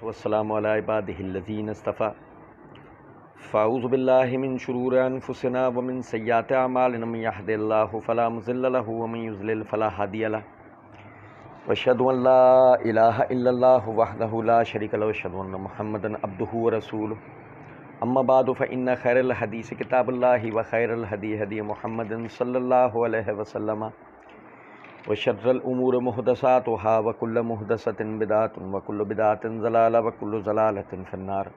والسلام علی عبادہ الذین اصطفیٰ فاعوذ باللہ من شرور انفسنا ومن سیئات اعمالنا من یہد اللہ فلا مضل له ومن یضلل فلا ہادی له واشہد ان لا الہ الا اللہ وحدہ لا شریک له واشہد ان محمدا عبدہ ورسولہ اما بعد فإن خیر الحدیث کتاب اللہ وخیر الہدی ہدی محمد صلی اللہ علیہ وسلم وشر الامور محدثاتها وكل محدثة بدعة وكل بدعة ضلالة وكل ضلالة في النار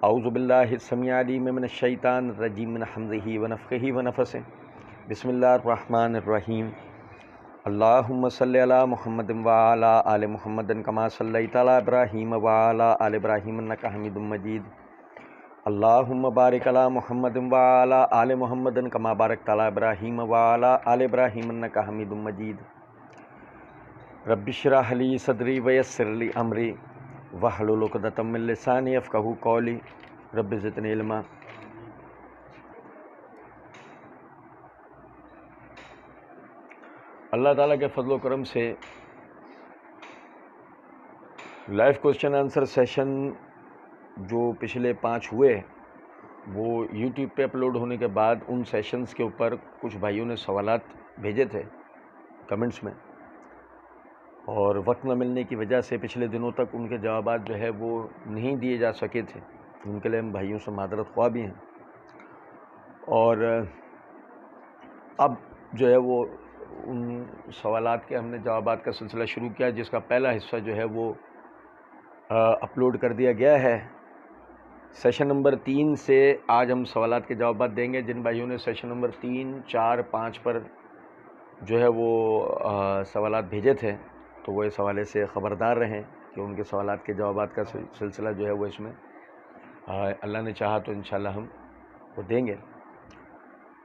اعوذ باللہ السمیع العلیم من الشیطان الرجیم من حمزہ ونفخہ ونفثہ بسم اللہ الرحمن الرحیم اللہم صلی علی محمد وعلی آل محمد کما صلیت علی ابراہیم وعلی آل ابراہیم انک حمید مجید اللہم بارک علی محمد وعلی آل محمد کما بارکت علی ابراہیم وعلی آل ابراہیم انک حمید مجید رب اشرح لی صدری ویسر لی امری واحلل عقدۃ من لسانی یفقہوا قولی رب زدنی علما۔ اللہ تعالیٰ کے فضل و کرم سے لائیو کوسچن آنسر سیشن جو پچھلے 5 ہوئے وہ یوٹیوب پہ اپلوڈ ہونے کے بعد ان سیشنز کے اوپر کچھ بھائیوں نے سوالات بھیجے تھے کمنٹس میں، اور وقت نہ ملنے کی وجہ سے پچھلے دنوں تک ان کے جوابات جو ہے وہ نہیں دیے جا سکے تھے، ان کے لیے ہم بھائیوں سے معذرت خواہ بھی ہیں۔ اور اب جو ہے وہ ان سوالات کے ہم نے جوابات کا سلسلہ شروع کیا، جس کا پہلا حصہ جو ہے وہ اپلوڈ کر دیا گیا ہے۔ سیشن نمبر 3 سے آج ہم سوالات کے جوابات دیں گے۔ جن بھائیوں نے سیشن نمبر 3، 4، 5 پر جو ہے وہ سوالات بھیجے تھے تو وہ اس حوالے سے خبردار رہیں کہ ان کے سوالات کے جوابات کا سلسلہ جو ہے وہ اس میں اللہ نے چاہا تو انشاءاللہ ہم وہ دیں گے۔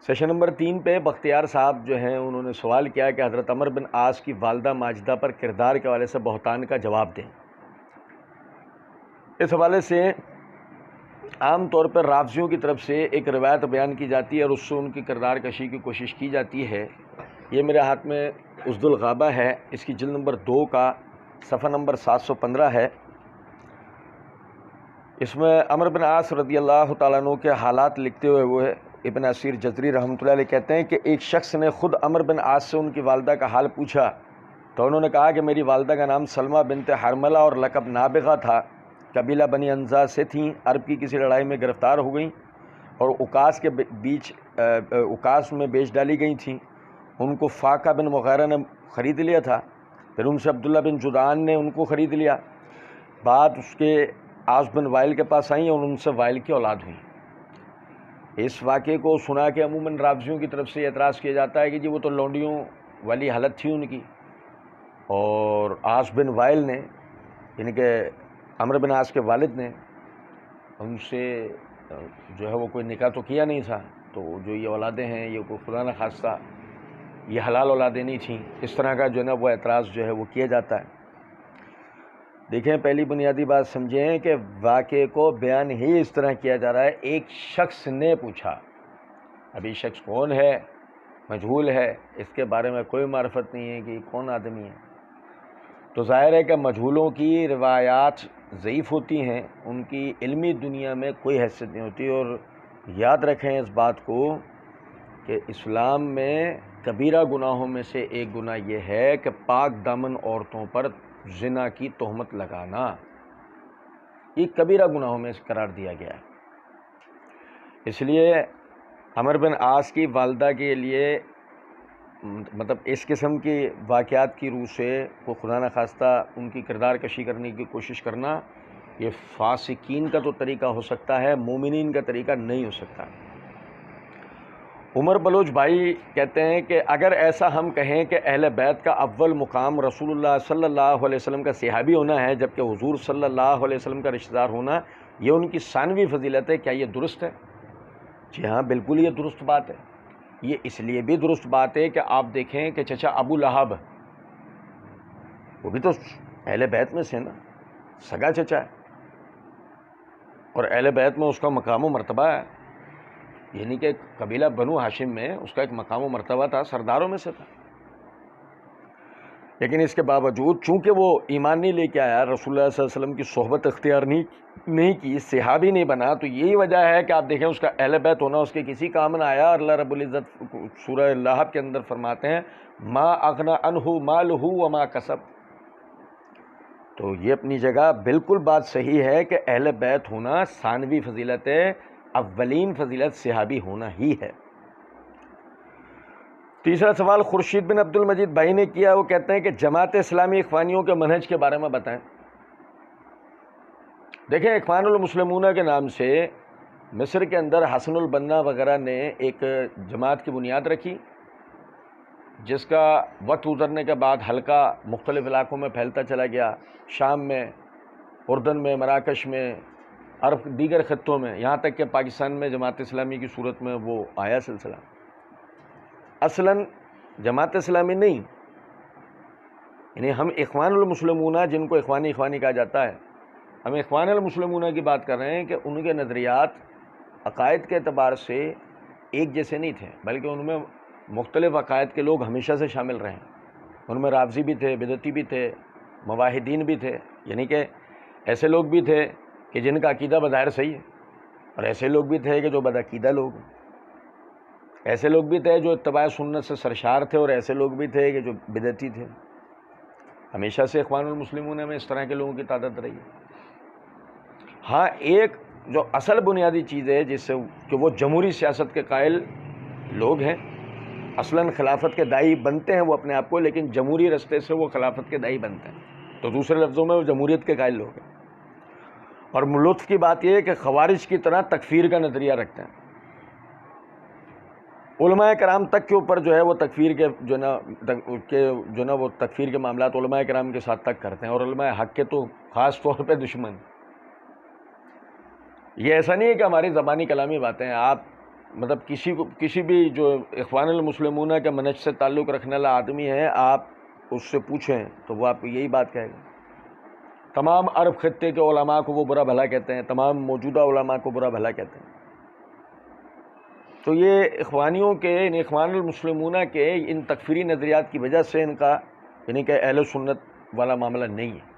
سیشن نمبر 3 پہ بختیار صاحب جو ہیں انہوں نے سوال کیا کہ حضرت عمر بن عاص کی والدہ ماجدہ پر کردار کے حوالے سے بہتان کا جواب دیں۔ اس حوالے سے عام طور پر رافضیوں کی طرف سے ایک روایت بیان کی جاتی ہے اور اس سے ان کی کردار کشی کی کوشش کی جاتی ہے۔ یہ میرے ہاتھ میں اسد الغابہ ہے، اس کی جلد نمبر 2 کا صفحہ نمبر 715 ہے۔ اس میں عمر بن عاص رضی اللہ تعالیٰ عنہ کے حالات لکھتے ہوئے وہ ابن اسیر جزری رحمۃ اللہ علیہ کہتے ہیں کہ ایک شخص نے خود عمر بن عاص سے ان کی والدہ کا حال پوچھا تو انہوں نے کہا کہ میری والدہ کا نام سلمہ بنت حرملہ اور لقب نابغہ تھا، قبیلہ بنی انزا سے تھیں، عرب کی کسی لڑائی میں گرفتار ہو گئیں اور اوکاس میں بیچ ڈالی گئی تھیں۔ ان کو فاقہ بن مغیرہ نے خرید لیا تھا، پھر ان سے عبداللہ بن جدعان نے ان کو خرید لیا، بعد اس کے عاص بن وائل کے پاس آئیں اور ان سے وائل کی اولاد ہوئی۔ اس واقعے کو سنا کہ عموماً رافضیوں کی طرف سے اعتراض کیا جاتا ہے کہ جی وہ تو لونڈیوں والی حالت تھی ان کی، اور عاص بن وائل نے یعنی کہ عمر بن عاص کے والد نے ان سے جو ہے وہ کوئی نکاح تو کیا نہیں تھا، تو جو یہ اولادیں ہیں یہ کوئی خدا نہ خواستہ یہ حلال اولادیں نہیں تھیں۔ اس طرح کا جو ہے نا وہ اعتراض جو ہے وہ کیا جاتا ہے۔ دیکھیں، پہلی بنیادی بات سمجھیں کہ واقعے کو بیان ہی اس طرح کیا جا رہا ہے، ایک شخص نے پوچھا، ابھی شخص کون ہے مجہول ہے، اس کے بارے میں کوئی معرفت نہیں ہے کہ یہ کون آدمی ہے، تو ظاہر ہے کہ مجہولوں کی روایات ضعیف ہوتی ہیں، ان کی علمی دنیا میں کوئی حیثیت نہیں ہوتی۔ اور یاد رکھیں اس بات کو کہ اسلام میں کبیرہ گناہوں میں سے ایک گناہ یہ ہے کہ پاک دامن عورتوں پر زنا کی تہمت لگانا، یہ کبیرہ گناہوں میں قرار دیا گیا ہے۔ اس لیے عمر بن عاص کی والدہ کے لیے مطلب اس قسم کی واقعات کی روح سے کو خدا نہ خواستہ ان کی کردار کشی کرنے کی کوشش کرنا یہ فاسقین کا تو طریقہ ہو سکتا ہے، مومنین کا طریقہ نہیں ہو سکتا۔ عمر بلوچ بھائی کہتے ہیں کہ اگر ایسا ہم کہیں کہ اہل بیت کا اول مقام رسول اللہ صلی اللہ علیہ وسلم کا صحابی ہونا ہے جبکہ حضور صلی اللہ علیہ وسلم کا رشتہ دار ہونا یہ ان کی ثانوی فضیلت ہے، کیا یہ درست ہے؟ جی ہاں، بالکل یہ درست بات ہے۔ یہ اس لیے بھی درست بات ہے کہ آپ دیکھیں کہ چچا ابو لہب وہ بھی تو اہل بیت میں سے نا، سگا چچا ہے، اور اہل بیت میں اس کا مقام و مرتبہ ہے، یعنی کہ قبیلہ بنو ہاشم میں اس کا ایک مقام و مرتبہ تھا، سرداروں میں سے تھا۔ لیکن اس کے باوجود چونکہ وہ ایمان نہیں لے کے آیا، رسول اللہ صلی اللہ علیہ وسلم کی صحبت اختیار نہیں کی، صحابی نہیں بنا، تو یہی وجہ ہے کہ آپ دیکھیں اس کا اہل بیت ہونا اس کے کسی کام نہ آیا۔ اللہ رب العزت سورہ لہب کے اندر فرماتے ہیں ما اغنی عنہ مالہ وما کسب۔ تو یہ اپنی جگہ بالکل بات صحیح ہے کہ اہل بیت ہونا ثانوی فضیلت ہے، اولین فضیلت صحابی ہونا ہی ہے۔ تیسرا سوال خورشید بن عبد المجید بھائی نے کیا، وہ کہتے ہیں کہ جماعت اسلامی اخوانیوں کے منہج کے بارے میں بتائیں۔ دیکھیں، اخوان المسلمون کے نام سے مصر کے اندر حسن البنا وغیرہ نے ایک جماعت کی بنیاد رکھی، جس کا وقت گزرنے کے بعد حلقہ مختلف علاقوں میں پھیلتا چلا گیا، شام میں، اردن میں، مراکش میں، عرب دیگر خطوں میں، یہاں تک کہ پاکستان میں جماعت اسلامی کی صورت میں وہ آیا سلسلہ۔ اصلاً جماعت اسلامی نہیں، یعنی ہم اخوان المسلمون جن کو اخوانی کہا جاتا ہے، ہم اخوان المسلمون کی بات کر رہے ہیں کہ ان کے نظریات عقائد کے اعتبار سے ایک جیسے نہیں تھے، بلکہ ان میں مختلف عقائد کے لوگ ہمیشہ سے شامل رہے ہیں۔ ان میں رافضی بھی تھے، بدعتی بھی تھے، موحدین بھی تھے، یعنی کہ ایسے لوگ بھی تھے کہ جن کا عقیدہ بظاہر صحیح ہے، اور ایسے لوگ بھی تھے کہ جو بدعقیدہ لوگ ہیں، ایسے لوگ بھی تھے جو اتباع سنت سے سرشار تھے، اور ایسے لوگ بھی تھے کہ جو بدعتی تھے۔ ہمیشہ سے اخوان المسلمون میں اس طرح کے لوگوں کی تعداد رہی ہے۔ ہاں، ایک جو اصل بنیادی چیز ہے جس سے کہ وہ جمہوری سیاست کے قائل لوگ ہیں، اصلاً خلافت کے داعی بنتے ہیں وہ اپنے آپ کو، لیکن جمہوری رستے سے وہ خلافت کے داعی بنتے ہیں، تو دوسرے لفظوں میں وہ جمہوریت کے قائل لوگ ہیں۔ اور لطف کی بات یہ ہے کہ خوارج کی طرح تکفیر کا نظریہ رکھتے ہیں، علماء کرام تک کے اوپر جو ہے وہ تکفیر کے وہ تکفیر کے معاملات علماء کرام کے ساتھ تک کرتے ہیں، اور علماء حق کے تو خاص طور پہ دشمن۔ یہ ایسا نہیں ہے کہ ہماری زبانی کلامی باتیں ہیں، آپ مطلب کسی بھی جو اخوان المسلمون کے منہج سے تعلق رکھنے والا آدمی ہے، آپ اس سے پوچھیں تو وہ آپ کو یہی بات کہے گا۔ تمام عرب خطے کے علماء کو وہ برا بھلا کہتے ہیں، تمام موجودہ علماء کو برا بھلا کہتے ہیں۔ تو یہ اخوانیوں کے، ان اخوان المسلمون کے ان تکفیری نظریات کی وجہ سے ان کا یعنی کہ اہل سنت والا معاملہ نہیں ہے۔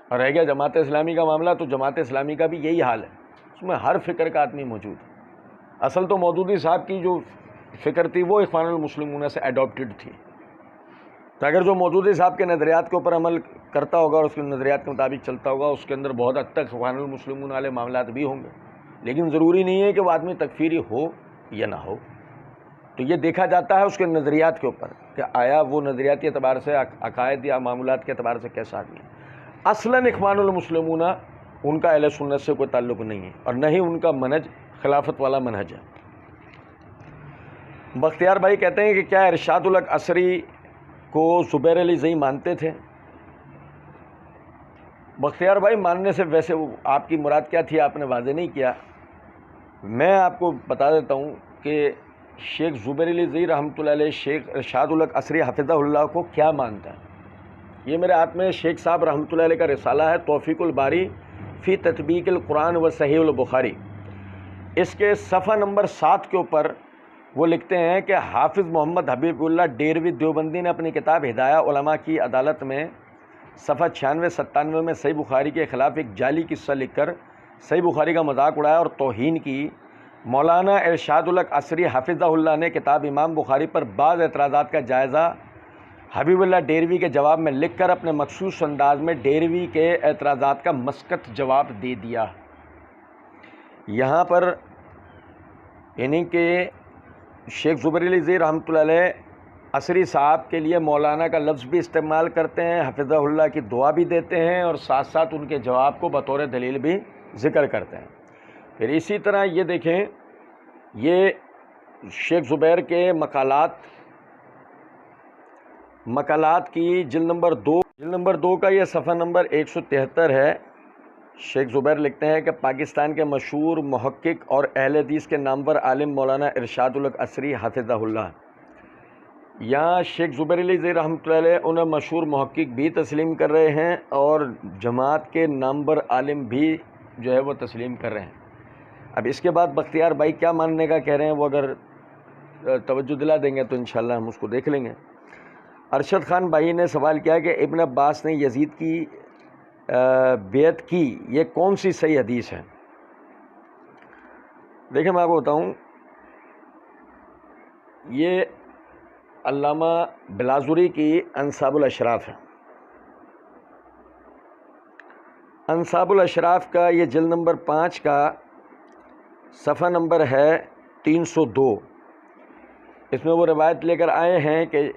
اور رہ گیا جماعت اسلامی کا معاملہ، تو جماعت اسلامی کا بھی یہی حال ہے، اس میں ہر فکر کا آدمی موجود ہے۔ اصل تو مودودی صاحب کی جو فکر تھی وہ اخوان المسلمون سے ایڈاپٹڈ تھی، تو اگر جو مودودی صاحب کے نظریات کے اوپر عمل کرتا ہوگا اور اس کے نظریات کے مطابق چلتا ہوگا، اس کے اندر بہت حد تک اخوان المسلمون والے معاملات بھی ہوں گے، لیکن ضروری نہیں ہے کہ وہ آدمی تکفیری ہو یا نہ ہو۔ تو یہ دیکھا جاتا ہے اس کے نظریات کے اوپر کہ آیا وہ نظریاتی اعتبار سے، عقائد یا معاملات کے اعتبار سے کیسا آدمی ہے۔ اصلاً اخوان المسلمون ان کا اہل سنت سے کوئی تعلق نہیں ہے، اور نہ ہی ان کا منہج خلافت والا منہج ہے۔ بختیار بھائی کہتے ہیں کہ کیا ارشاد الحق عصری کو زبیر علی زئی مانتے تھے؟ بختیار بھائی ماننے سے ویسے آپ کی مراد کیا تھی آپ نے واضح نہیں کیا۔ میں آپ کو بتا دیتا ہوں کہ شیخ زبیر علی زئی رحمۃ اللہ علیہ شیخ ارشاد الحق عصری حفظہ اللہ کو کیا مانتا ہے۔ یہ میرے ہاتھ میں شیخ صاحب رحمۃ اللہ علیہ کا رسالہ ہے توفیق الباری فی تطبیق القرآن و صحیح البخاری، اس کے صفحہ نمبر 7 کے اوپر وہ لکھتے ہیں کہ حافظ محمد حبیب اللہ ڈیروی دیوبندی نے اپنی کتاب ہدایہ علماء کی عدالت میں صفحہ 96-97 میں صحیح بخاری کے خلاف ایک جعلی قصہ لکھ کر صحیح بخاری کا مذاق اڑایا اور توہین کی۔ مولانا ارشاد الحق عصری حفظہ اللہ نے کتاب امام بخاری پر بعض اعتراضات کا جائزہ حبیب اللہ ڈیروی کے جواب میں لکھ کر اپنے مخصوص انداز میں ڈیروی کے اعتراضات کا مسکت جواب دے دیا۔ یہاں پر یعنی کہ شیخ زبیر علی زئی رحمۃ اللہ علیہ عصری صاحب کے لیے مولانا کا لفظ بھی استعمال کرتے ہیں، حفظہ اللہ کی دعا بھی دیتے ہیں، اور ساتھ ساتھ ان کے جواب کو بطور دلیل بھی ذکر کرتے ہیں۔ پھر اسی طرح یہ دیکھیں، یہ شیخ زبیر کے مقالات کی جلد نمبر 2 کا یہ صفحہ نمبر 173 ہے۔ شیخ زبیر لکھتے ہیں کہ پاکستان کے مشہور محقق اور اہل حدیث کے نامور عالم مولانا ارشاد الحق عصری حفظہ اللہ، یہاں شیخ زبیر علی زئی رحمۃ اللہ علیہ انہیں مشہور محقق بھی تسلیم کر رہے ہیں، اور جماعت کے نامور عالم بھی جو ہے وہ تسلیم کر رہے ہیں۔ اب اس کے بعد بختیار بھائی کیا ماننے کا کہہ رہے ہیں، وہ اگر توجہ دلا دیں گے تو انشاءاللہ ہم اس کو دیکھ لیں گے۔ ارشد خان بھائی نے سوال کیا کہ ابن عباس نے یزید کی بیعت کی، یہ کون سی صحیح حدیث ہے؟ دیکھیں میں آپ کو بتاؤں، یہ علامہ بلازوری کی انصاب الاشراف ہے۔ انصاب الاشراف کا یہ جلد نمبر 5 کا صفحہ نمبر ہے 302۔ اس میں وہ روایت لے کر آئے ہیں کہ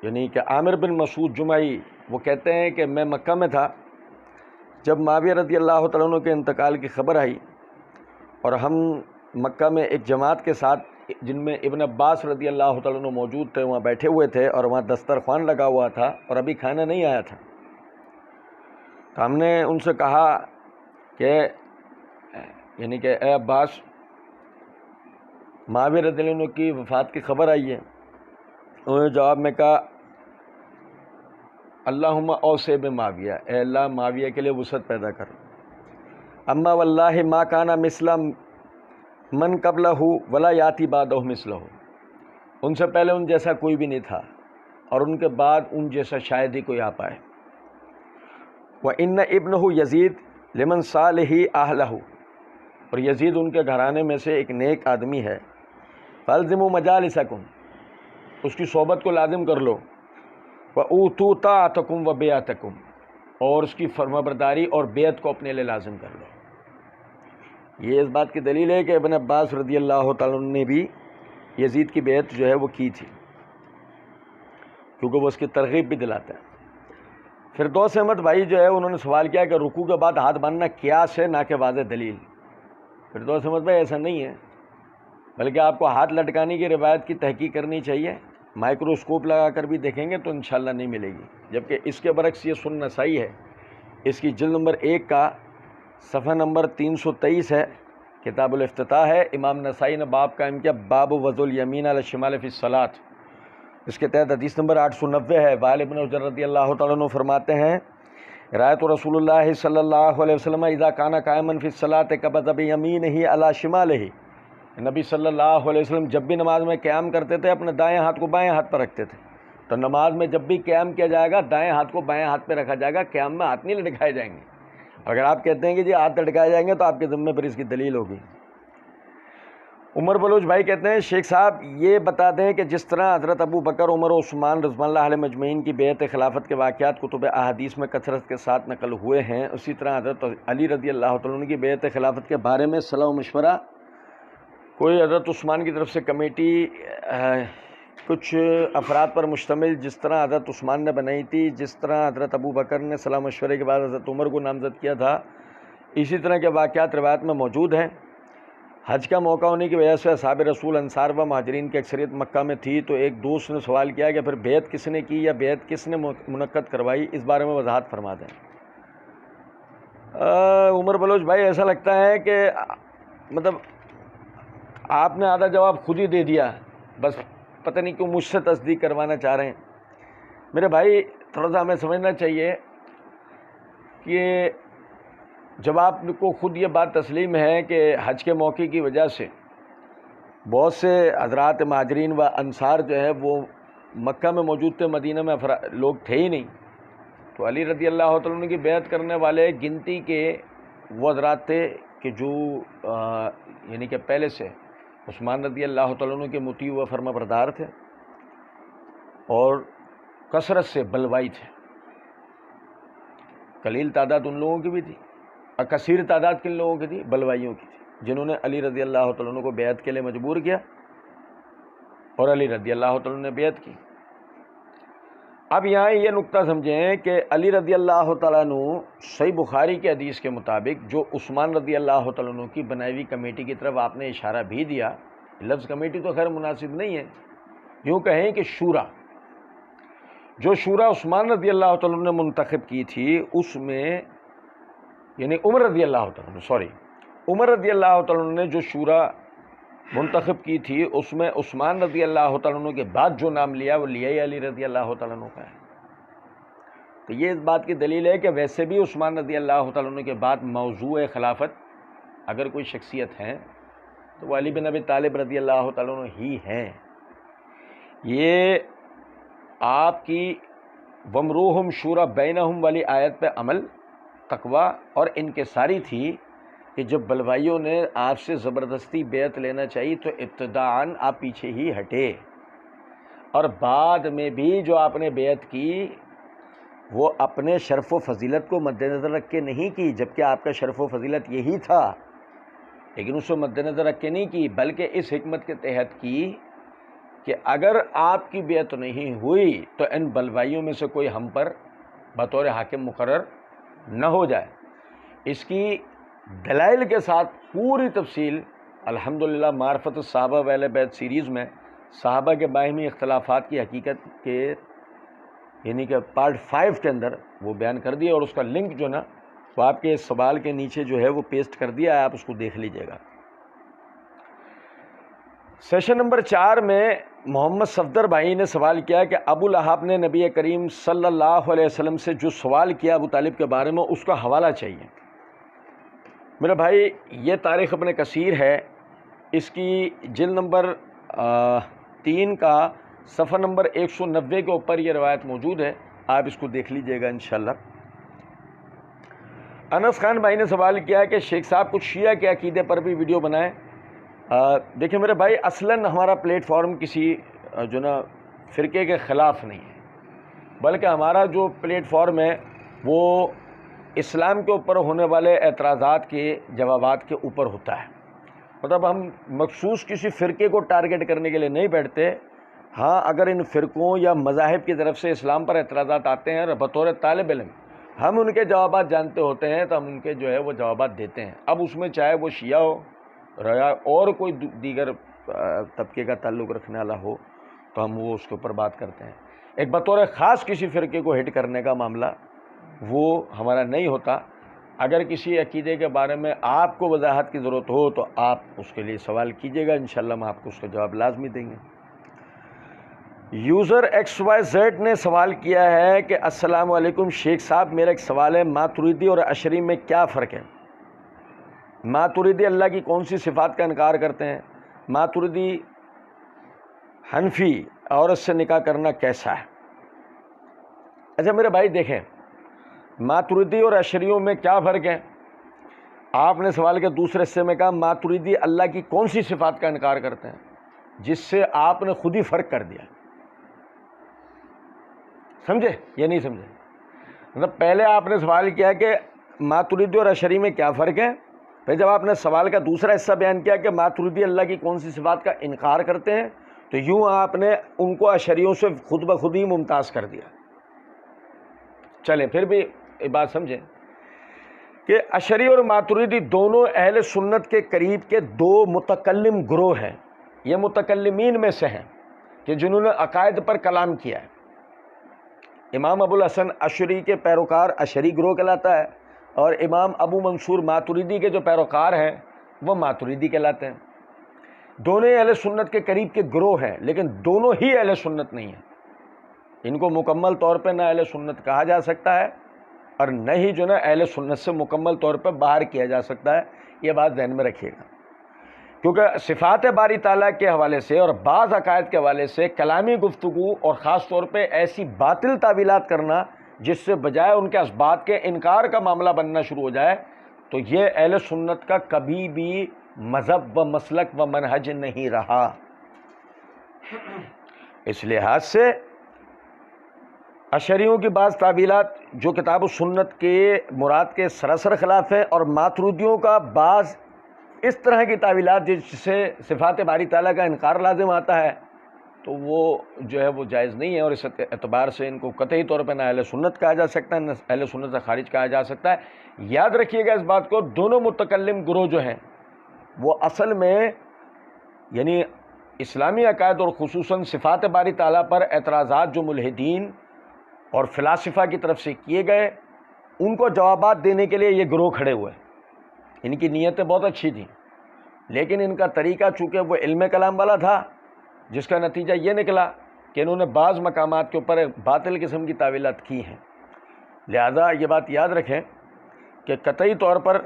یعنی کہ عامر بن مسعود جمعی وہ کہتے ہیں کہ میں مکہ میں تھا جب معاویہ رضی اللہ تعالیٰ عنہ کے انتقال کی خبر آئی، اور ہم مکہ میں ایک جماعت کے ساتھ جن میں ابن عباس رضی اللہ تعالیٰ عنہ موجود تھے وہاں بیٹھے ہوئے تھے، اور وہاں دسترخوان لگا ہوا تھا اور ابھی کھانا نہیں آیا تھا۔ تو ہم نے ان سے کہا کہ یعنی کہ اے عباس، معاویہ رضی اللہ عنہ کی وفات کی خبر آئی ہے۔ انہوں نے جواب میں کہا اللہم اوصِ بمعاویہ، اے اللہ معاویہ کے لیے وسعت پیدا کر۔ اما واللہ ما کانا مثل من قبلہ ولا یاتی بعدہ مثلہ، ان سے پہلے ان جیسا کوئی بھی نہیں تھا اور ان کے بعد ان جیسا شاید ہی کوئی آ پائے۔ وَإِنَّ ابْنَهُ یزید لمن صالح اہلہ، اور یزید ان کے گھرانے میں سے ایک نیک آدمی ہے۔ فَالْزِمُوا مَجَالِسَكُمْ، اس کی صحبت کو لازم کر لو۔ وَأُوتُوا طَاعَتَكُمْ وَبَيْعَتَكُمْ، اور اس کی فرمانبرداری اور بیعت کو اپنے لیے لازم کر لو۔ یہ اس بات کی دلیل ہے کہ ابن عباس رضی اللہ تعالیٰ عنہ نے بھی یزید کی بیعت جو ہے وہ کی تھی، کیونکہ وہ اس کی ترغیب بھی دلاتا ہے۔ فردوس احمد بھائی جو ہے انہوں نے سوال کیا کہ رکوع کے بعد ہاتھ باندھنا قیاس ہے نہ کہ واضح دلیل۔ فردوس احمد بھائی ایسا نہیں ہے، بلکہ آپ کو ہاتھ لٹکانے کی روایت کی تحقیق کرنی چاہیے، مائکروسکوپ لگا کر بھی دیکھیں گے تو انشاءاللہ نہیں ملے گی۔ جبکہ اس کے برعکس یہ سنن نسائی ہے، اس کی جلد نمبر 1 کا صفحہ نمبر 323 ہے، کتاب الافتتاح ہے۔ امام نسائی نے باب قائم کیا باب وضع الیمین علی الشمال فی الصلاۃ، اس کے تحت حدیث نمبر 890 ہے۔ وائل بن حجر رضی اللہ تعالیٰ عنہ فرماتے ہیں رأیت رسول اللہ صلی اللہ علیہ وسلم اذا کان قائما فی الصلاۃ قبض بیمینہ علی شمالہ، نبی صلی اللہ علیہ وسلم جب بھی نماز میں قیام کرتے تھے اپنے دائیں ہاتھ کو بائیں ہاتھ پر رکھتے تھے۔ تو نماز میں جب بھی قیام کیا جائے گا دائیں ہاتھ کو بائیں ہاتھ پہ رکھا جائے گا، قیام میں ہاتھ نہیں لٹکائے جائیں گے۔ اگر آپ کہتے ہیں کہ جی ہاتھ لٹکائے جائیں گے تو آپ کے ذمے پر اس کی دلیل ہوگی۔ عمر بلوچ بھائی کہتے ہیں شیخ صاحب یہ بتا دیں کہ جس طرح حضرت ابو بکر، عمر و عثمان رضوان اللہ علیہ مجمعین کی بیعت خلافت کے واقعات کتب احادیث میں کثرت کے ساتھ نقل ہوئے ہیں، اسی طرح حضرت علی رضی اللہ تعالیٰ عنہ کی بیعت خلافت کے بارے میں صلاح و مشورہ کوئی حضرت عثمان کی طرف سے کمیٹی کچھ افراد پر مشتمل جس طرح حضرت عثمان نے بنائی تھی، جس طرح حضرت ابو بکر نے صلاح مشورے کے بعد حضرت عمر کو نامزد کیا تھا، اسی طرح کے واقعات روایت میں موجود ہیں۔ حج کا موقع ہونے کی وجہ سے اصحاب رسول انصار و مہاجرین کی اکثریت مکہ میں تھی، تو ایک دوست نے سوال کیا کہ پھر بیعت کس نے کی یا بیعت کس نے منعقد کروائی، اس بارے میں وضاحت فرما دیں۔ عمر بلوچ بھائی ایسا لگتا ہے کہ مطلب آپ نے آدھا جواب خود ہی دے دیا، بس پتہ نہیں کیوں مجھ سے تصدیق کروانا چاہ رہے ہیں۔ میرے بھائی تھوڑا سا ہمیں سمجھنا چاہیے کہ جب آپ کو خود یہ بات تسلیم ہے کہ حج کے موقع کی وجہ سے بہت سے حضرات مہاجرین و انصار جو ہے وہ مکہ میں موجود تھے، مدینہ میں لوگ تھے ہی نہیں، تو علی رضی اللہ تعالیٰ عنہ کی بیعت کرنے والے گنتی کے وہ حضرات تھے کہ جو یعنی کہ پہلے سے عثمان رضی اللہ تعالیٰ عنہ کے مطیع و فرما بردار تھے اور کثرت سے بلوائی تھے۔ قلیل تعداد ان لوگوں کی بھی تھی اور کثیر تعداد کن لوگوں کی تھی؟ بلوائیوں کی تھی، جنہوں نے علی رضی اللہ تعالیٰ عنہ کو بیعت کے لیے مجبور کیا اور علی رضی اللہ تعالیٰ عنہ نے بیعت کی۔ اب یہاں یہ نقطہ سمجھیں کہ علی رضی اللہ تعالیٰ عنہ صحیح بخاری کے حدیث کے مطابق جو عثمان رضی اللہ تعالیٰ عنہ کی بنائی ہوئی کمیٹی کی طرف آپ نے اشارہ بھی دیا، لفظ کمیٹی تو خیر مناسب نہیں ہے، یوں کہیں کہ شورا، جو شورا عثمان رضی اللہ تعالیٰ عنہ نے منتخب کی تھی اس میں یعنی عمر رضی اللہ تعالیٰ عنہ نے جو شورا منتخب کی تھی اس میں عثمان رضی اللہ تعالیٰ عنہ کے بعد جو نام لیا وہ لیا ہی علی رضی اللہ تعالیٰ عنہ کا ہے۔ تو یہ اس بات کی دلیل ہے کہ ویسے بھی عثمان رضی اللہ تعالیٰ عنہ کے بعد موضوع خلافت اگر کوئی شخصیت ہے تو وہ علی بن ابی طالب رضی اللہ تعالیٰ عنہ ہی ہیں۔ یہ آپ کی وَمْرُوهُمْ شُورَى بَيْنَهُمْ والی آیت پہ عمل، تقویٰ اور انکساری تھی کہ جب بلوائیوں نے آپ سے زبردستی بیعت لینا چاہیے تو ابتداءً آپ پیچھے ہی ہٹے، اور بعد میں بھی جو آپ نے بیعت کی وہ اپنے شرف و فضیلت کو مد نظر رکھ کے نہیں کی، جبکہ آپ کا شرف و فضیلت یہی تھا، لیکن اس کو مد نظر رکھ کے نہیں کی، بلکہ اس حکمت کے تحت کی کہ اگر آپ کی بیعت نہیں ہوئی تو ان بلوائیوں میں سے کوئی ہم پر بطور حاکم مقرر نہ ہو جائے۔ اس کی دلائل کے ساتھ پوری تفصیل الحمدللہ معرفت الصحابہ و اہل بیت سیریز میں صحابہ کے باہمی اختلافات کی حقیقت کے یعنی کہ پارٹ 5 کے اندر وہ بیان کر دیا، اور اس کا لنک جو نا وہ آپ کے سوال کے نیچے جو ہے وہ پیسٹ کر دیا ہے، آپ اس کو دیکھ لیجئے گا۔ سیشن نمبر 4 میں محمد صفدر بھائی نے سوال کیا کہ ابو لہب نے نبی کریم صلی اللہ علیہ وسلم سے جو سوال کیا ابو طالب کے بارے میں، اس کا حوالہ چاہیے۔ میرے بھائی یہ تاریخ ابن کثیر ہے، اس کی جلد نمبر 3 کا صفحہ نمبر 190 کے اوپر یہ روایت موجود ہے، آپ اس کو دیکھ لیجئے گا انشاءاللہ۔ انس خان بھائی نے سوال کیا کہ شیخ صاحب کچھ شیعہ کے عقیدے پر بھی ویڈیو بنائیں۔ دیکھیں میرے بھائی، اصلاً ہمارا پلیٹ فارم کسی جو نا فرقے کے خلاف نہیں ہے، بلکہ ہمارا جو پلیٹ فارم ہے وہ اسلام کے اوپر ہونے والے اعتراضات کے جوابات کے اوپر ہوتا ہے۔ مطلب ہم مخصوص کسی فرقے کو ٹارگٹ کرنے کے لیے نہیں بیٹھتے، ہاں اگر ان فرقوں یا مذاہب کی طرف سے اسلام پر اعتراضات آتے ہیں اور بطور طالب علم ہم ان کے جوابات جانتے ہوتے ہیں تو ہم ان کے جو ہے وہ جوابات دیتے ہیں۔ اب اس میں چاہے وہ شیعہ ہو یا اور کوئی دیگر طبقے کا تعلق رکھنے والا ہو تو ہم وہ اس کے اوپر بات کرتے ہیں۔ ایک بطور خاص کسی فرقے کو ہٹ کرنے کا معاملہ وہ ہمارا نہیں ہوتا۔ اگر کسی عقیدے کے بارے میں آپ کو وضاحت کی ضرورت ہو تو آپ اس کے لیے سوال کیجیے گا، انشاءاللہ ہم آپ کو اس کا جواب لازمی دیں گے۔ یوزر XYZ نے سوال کیا ہے کہ السلام علیکم شیخ صاحب، میرا ایک سوال ہے، ماتریدی اور اشعری میں کیا فرق ہے؟ ماتریدی اللہ کی کون سی صفات کا انکار کرتے ہیں؟ ماتریدی حنفی عورت سے نکاح کرنا کیسا ہے؟ اچھا میرے بھائی دیکھیں، ماتریدی اور اشعریوں میں کیا فرق ہے؟ آپ نے سوال کے دوسرے حصے میں کہا ماتریدی اللہ کی کون سی صفات کا انکار کرتے ہیں، جس سے آپ نے خود ہی فرق کر دیا۔ سمجھے یا نہیں سمجھے؟ مطلب پہلے آپ نے سوال کیا کہ ماتریدی اور اشعری میں کیا فرق ہے، پھر جب آپ نے سوال کا دوسرا حصہ بیان کیا کہ ماتریدی اللہ کی کون سی صفات کا انکار کرتے ہیں، تو یوں آپ نے ان کو اشعریوں سے خود بخود ہی ممتاز کر دیا۔ چلیں پھر بھی ایک بات سمجھیں کہ اشعری اور ماتریدی دونوں اہل سنت کے قریب کے دو متکلم گروہ ہیں، یہ متکلمین میں سے ہیں کہ جنہوں نے عقائد پر کلام کیا ہے۔ امام ابو الحسن اشعری کے پیروکار اشعری گروہ کہلاتا ہے، اور امام ابو منصور ماتریدی کے جو پیروکار ہیں وہ ماتریدی کہلاتے ہیں۔ دونوں اہل سنت کے قریب کے گروہ ہیں، لیکن دونوں ہی اہل سنت نہیں ہیں۔ ان کو مکمل طور پہ نہ اہل سنت کہا جا سکتا ہے اور نہ ہی جو نا اہل سنت سے مکمل طور پہ باہر کیا جا سکتا ہے، یہ بات ذہن میں رکھیے گا، کیونکہ صفات باری تعالیٰ کے حوالے سے اور بعض عقائد کے حوالے سے کلامی گفتگو اور خاص طور پہ ایسی باطل تعویلات کرنا جس سے بجائے ان کے اسبات کے انکار کا معاملہ بننا شروع ہو جائے، تو یہ اہل سنت کا کبھی بھی مذہب و مسلک و منہج نہیں رہا۔ اس لحاظ سے اشعریوں کی بعض تعویلات جو کتاب و سنت کے مراد کے سراسر خلاف ہیں، اور ماتریدیوں کا بعض اس طرح کی تعویلات جس سے صفات باری تعالیٰ کا انکار لازم آتا ہے، تو وہ جو ہے وہ جائز نہیں ہے، اور اس اعتبار سے ان کو قطعی طور پہ نہ اہل سنت کہا جا سکتا ہے، نہ اہل سنت سے خارج کہا جا سکتا ہے۔ یاد رکھیے گا اس بات کو، دونوں متکلم گروہ جو ہیں وہ اصل میں یعنی اسلامی عقائد اور خصوصاً صفات باری تعالیٰ پر اعتراضات جو ملحدین اور فلاسفہ کی طرف سے کیے گئے، ان کو جوابات دینے کے لیے یہ گروہ کھڑے ہوئے۔ ان کی نیتیں بہت اچھی تھیں، لیکن ان کا طریقہ چونکہ وہ علم کلام والا تھا، جس کا نتیجہ یہ نکلا کہ انہوں نے بعض مقامات کے اوپر باطل قسم کی تعویلات کی ہیں۔ لہذا یہ بات یاد رکھیں کہ قطعی طور پر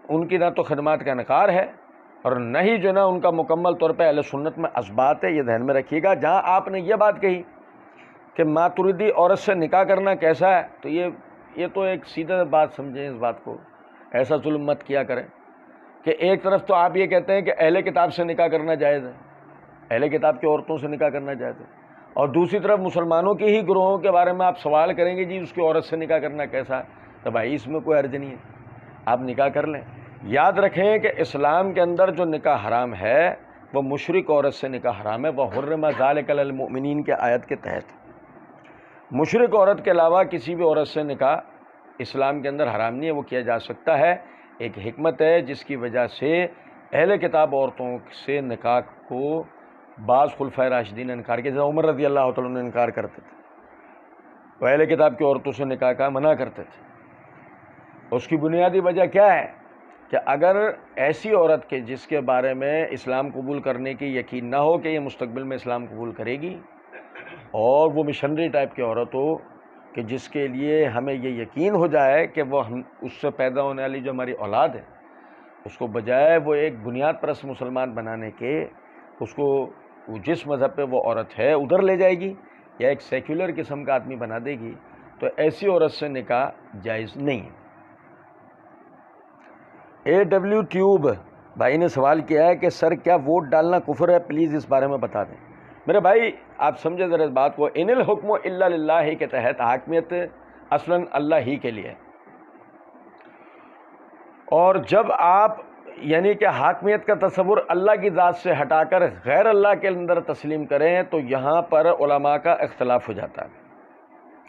ان کی نہ تو خدمات کا انکار ہے اور نہ ہی جو نا ان کا مکمل طور پہ اہل سنت میں اثبات ہے، یہ ذہن میں رکھیے گا۔ جہاں آپ نے یہ بات کہی کہ ماتریدی عورت سے نکاح کرنا کیسا ہے، تو یہ تو ایک سیدھا بات سمجھیں اس بات کو، ایسا ظلم مت کیا کریں کہ ایک طرف تو آپ یہ کہتے ہیں کہ اہل کتاب سے نکاح کرنا جائز ہے، اہل کتاب کی عورتوں سے نکاح کرنا جائز ہے، اور دوسری طرف مسلمانوں کے ہی گروہوں کے بارے میں آپ سوال کریں گے جی اس کی عورت سے نکاح کرنا کیسا ہے، تو بھائی اس میں کوئی حرج نہیں ہے، آپ نکاح کر لیں۔ یاد رکھیں کہ اسلام کے اندر جو نکاح حرام ہے وہ مشرک عورت سے نکاح حرام ہے، وَحُرِّمَ ذَلِكَ عَلَى الْمُؤْمِنِينَ کے آیت کے تحت مشرک عورت کے علاوہ کسی بھی عورت سے نکاح اسلام کے اندر حرام نہیں ہے، وہ کیا جا سکتا ہے۔ ایک حکمت ہے جس کی وجہ سے اہل کتاب عورتوں سے نکاح کو بعض خلفائے راشدین نے انکار کیا، جیسے عمر رضی اللہ تعالیٰ نے انکار کرتے تھے، وہ اہل کتاب کی عورتوں سے نکاح کا منع کرتے تھے۔ اس کی بنیادی وجہ کیا ہے کہ اگر ایسی عورت کے جس کے بارے میں اسلام قبول کرنے کی یقین نہ ہو کہ یہ مستقبل میں اسلام قبول کرے گی، اور وہ مشنری ٹائپ کی عورت ہو کہ جس کے لیے ہمیں یہ یقین ہو جائے کہ وہ اس سے پیدا ہونے والی جو ہماری اولاد ہے اس کو بجائے وہ ایک بنیاد پرست مسلمان بنانے کے اس کو جس مذہب پہ وہ عورت ہے ادھر لے جائے گی یا ایک سیکولر قسم کا آدمی بنا دے گی، تو ایسی عورت سے نکاح جائز نہیں ہے۔ AW ٹیوب بھائی نے سوال کیا ہے کہ سر کیا ووٹ ڈالنا کفر ہے، پلیز اس بارے میں بتا دیں۔ میرے بھائی آپ سمجھے ذرا اس بات کو، ان الحکم الا للہ کے تحت حاکمیت اصلاً اللہ ہی کے لیے، اور جب آپ یعنی کہ حاکمیت کا تصور اللہ کی ذات سے ہٹا کر غیر اللہ کے اندر تسلیم کریں تو یہاں پر علماء کا اختلاف ہو جاتا ہے۔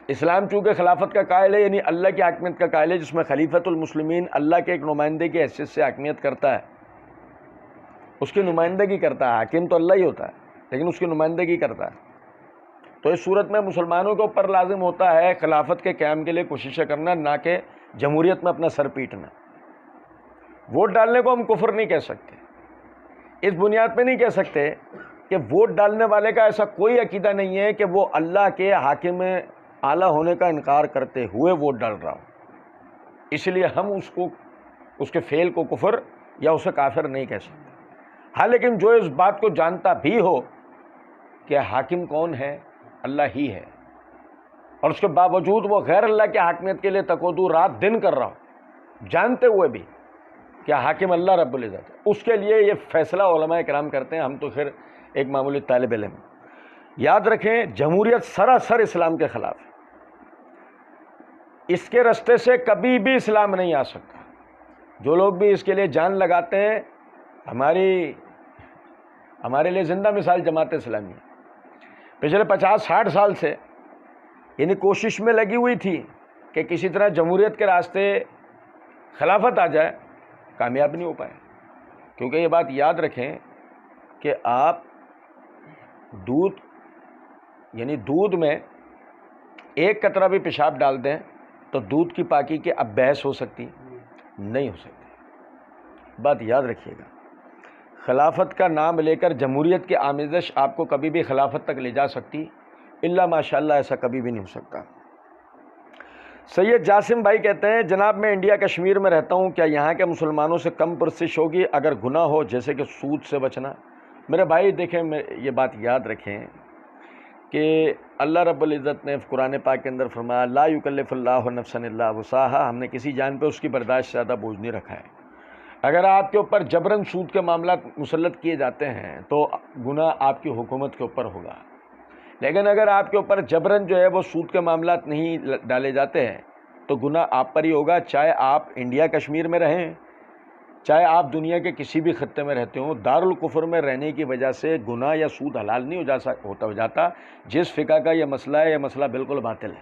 اسلام چونکہ خلافت کا قائل ہے، یعنی اللہ کی حاکمیت کا قائل ہے، جس میں خلیفۃ المسلمین اللہ کے ایک نمائندے کی حیثیت سے حاکمیت کرتا ہے، اس کی نمائندگی کرتا ہے، حاکم تو اللہ ہی ہوتا ہے لیکن اس کی نمائندگی کرتا ہے۔ تو اس صورت میں مسلمانوں کے اوپر لازم ہوتا ہے خلافت کے قیام کے لیے کوششیں کرنا، نہ کہ جمہوریت میں اپنا سر پیٹنا۔ ووٹ ڈالنے کو ہم کفر نہیں کہہ سکتے، اس بنیاد پہ نہیں کہہ سکتے کہ ووٹ ڈالنے والے کا ایسا کوئی عقیدہ نہیں ہے کہ وہ اللہ کے حاکم اعلیٰ ہونے کا انکار کرتے ہوئے ووٹ ڈال رہا ہو، اس لیے ہم اس کے فعل کو کفر یا اسے کافر نہیں کہہ سکتے۔ ہاں لیکن جو اس بات کو جانتا بھی ہو کہ حاکم کون ہے، اللہ ہی ہے، اور اس کے باوجود وہ غیر اللہ کی حاکمیت کے لیے تکودو رات دن کر رہا ہو، جانتے ہوئے بھی کہ حاکم اللہ رب العزت ہے، اس کے لیے یہ فیصلہ علماء کرام کرتے ہیں، ہم تو پھر ایک معمولی طالب علم۔ یاد رکھیں جمہوریت سراسر اسلام کے خلاف ہے، اس کے رستے سے کبھی بھی اسلام نہیں آ سکتا۔ جو لوگ بھی اس کے لیے جان لگاتے ہیں، ہمارے لیے زندہ مثال جماعت اسلامی پچھلے 50-60 سال سے یعنی کوشش میں لگی ہوئی تھی کہ کسی طرح جمہوریت کے راستے خلافت آ جائے، کامیاب نہیں ہو پائے۔ کیونکہ یہ بات یاد رکھیں کہ آپ دودھ میں ایک قطرہ بھی پیشاب ڈال دیں تو دودھ کی پاکی کی اب بحث ہو سکتی نہیں ہو سکتی، بات یاد رکھیے گا۔ خلافت کا نام لے کر جمہوریت کی آمیزش آپ کو کبھی بھی خلافت تک لے جا سکتی، الا ماشاءاللہ ایسا کبھی بھی نہیں ہو سکتا۔ سید جاسم بھائی کہتے ہیں جناب میں انڈیا کشمیر میں رہتا ہوں، کیا یہاں کے مسلمانوں سے کم پرستش ہوگی اگر گناہ ہو جیسے کہ سود سے بچنا؟ میرے بھائی دیکھیں، یہ بات یاد رکھیں کہ اللہ رب العزت نے قرآن پاک کے اندر فرمایا لا یکلف اللہ نفسا الا وسعہا، ہم نے کسی جان پہ اس کی برداشت سے زیادہ بوجھ نہیں رکھا ہے۔ اگر آپ کے اوپر جبراً سود کے معاملات مسلط کیے جاتے ہیں تو گناہ آپ کی حکومت کے اوپر ہوگا، لیکن اگر آپ کے اوپر جبراً جو ہے وہ سود کے معاملات نہیں ڈالے جاتے ہیں تو گناہ آپ پر ہی ہوگا، چاہے آپ انڈیا کشمیر میں رہیں، چاہے آپ دنیا کے کسی بھی خطے میں رہتے ہوں۔ دارالکفر میں رہنے کی وجہ سے گناہ یا سود حلال نہیں ہو جاتا۔ جس فقہ کا یہ مسئلہ ہے، یہ مسئلہ بالکل باطل ہے،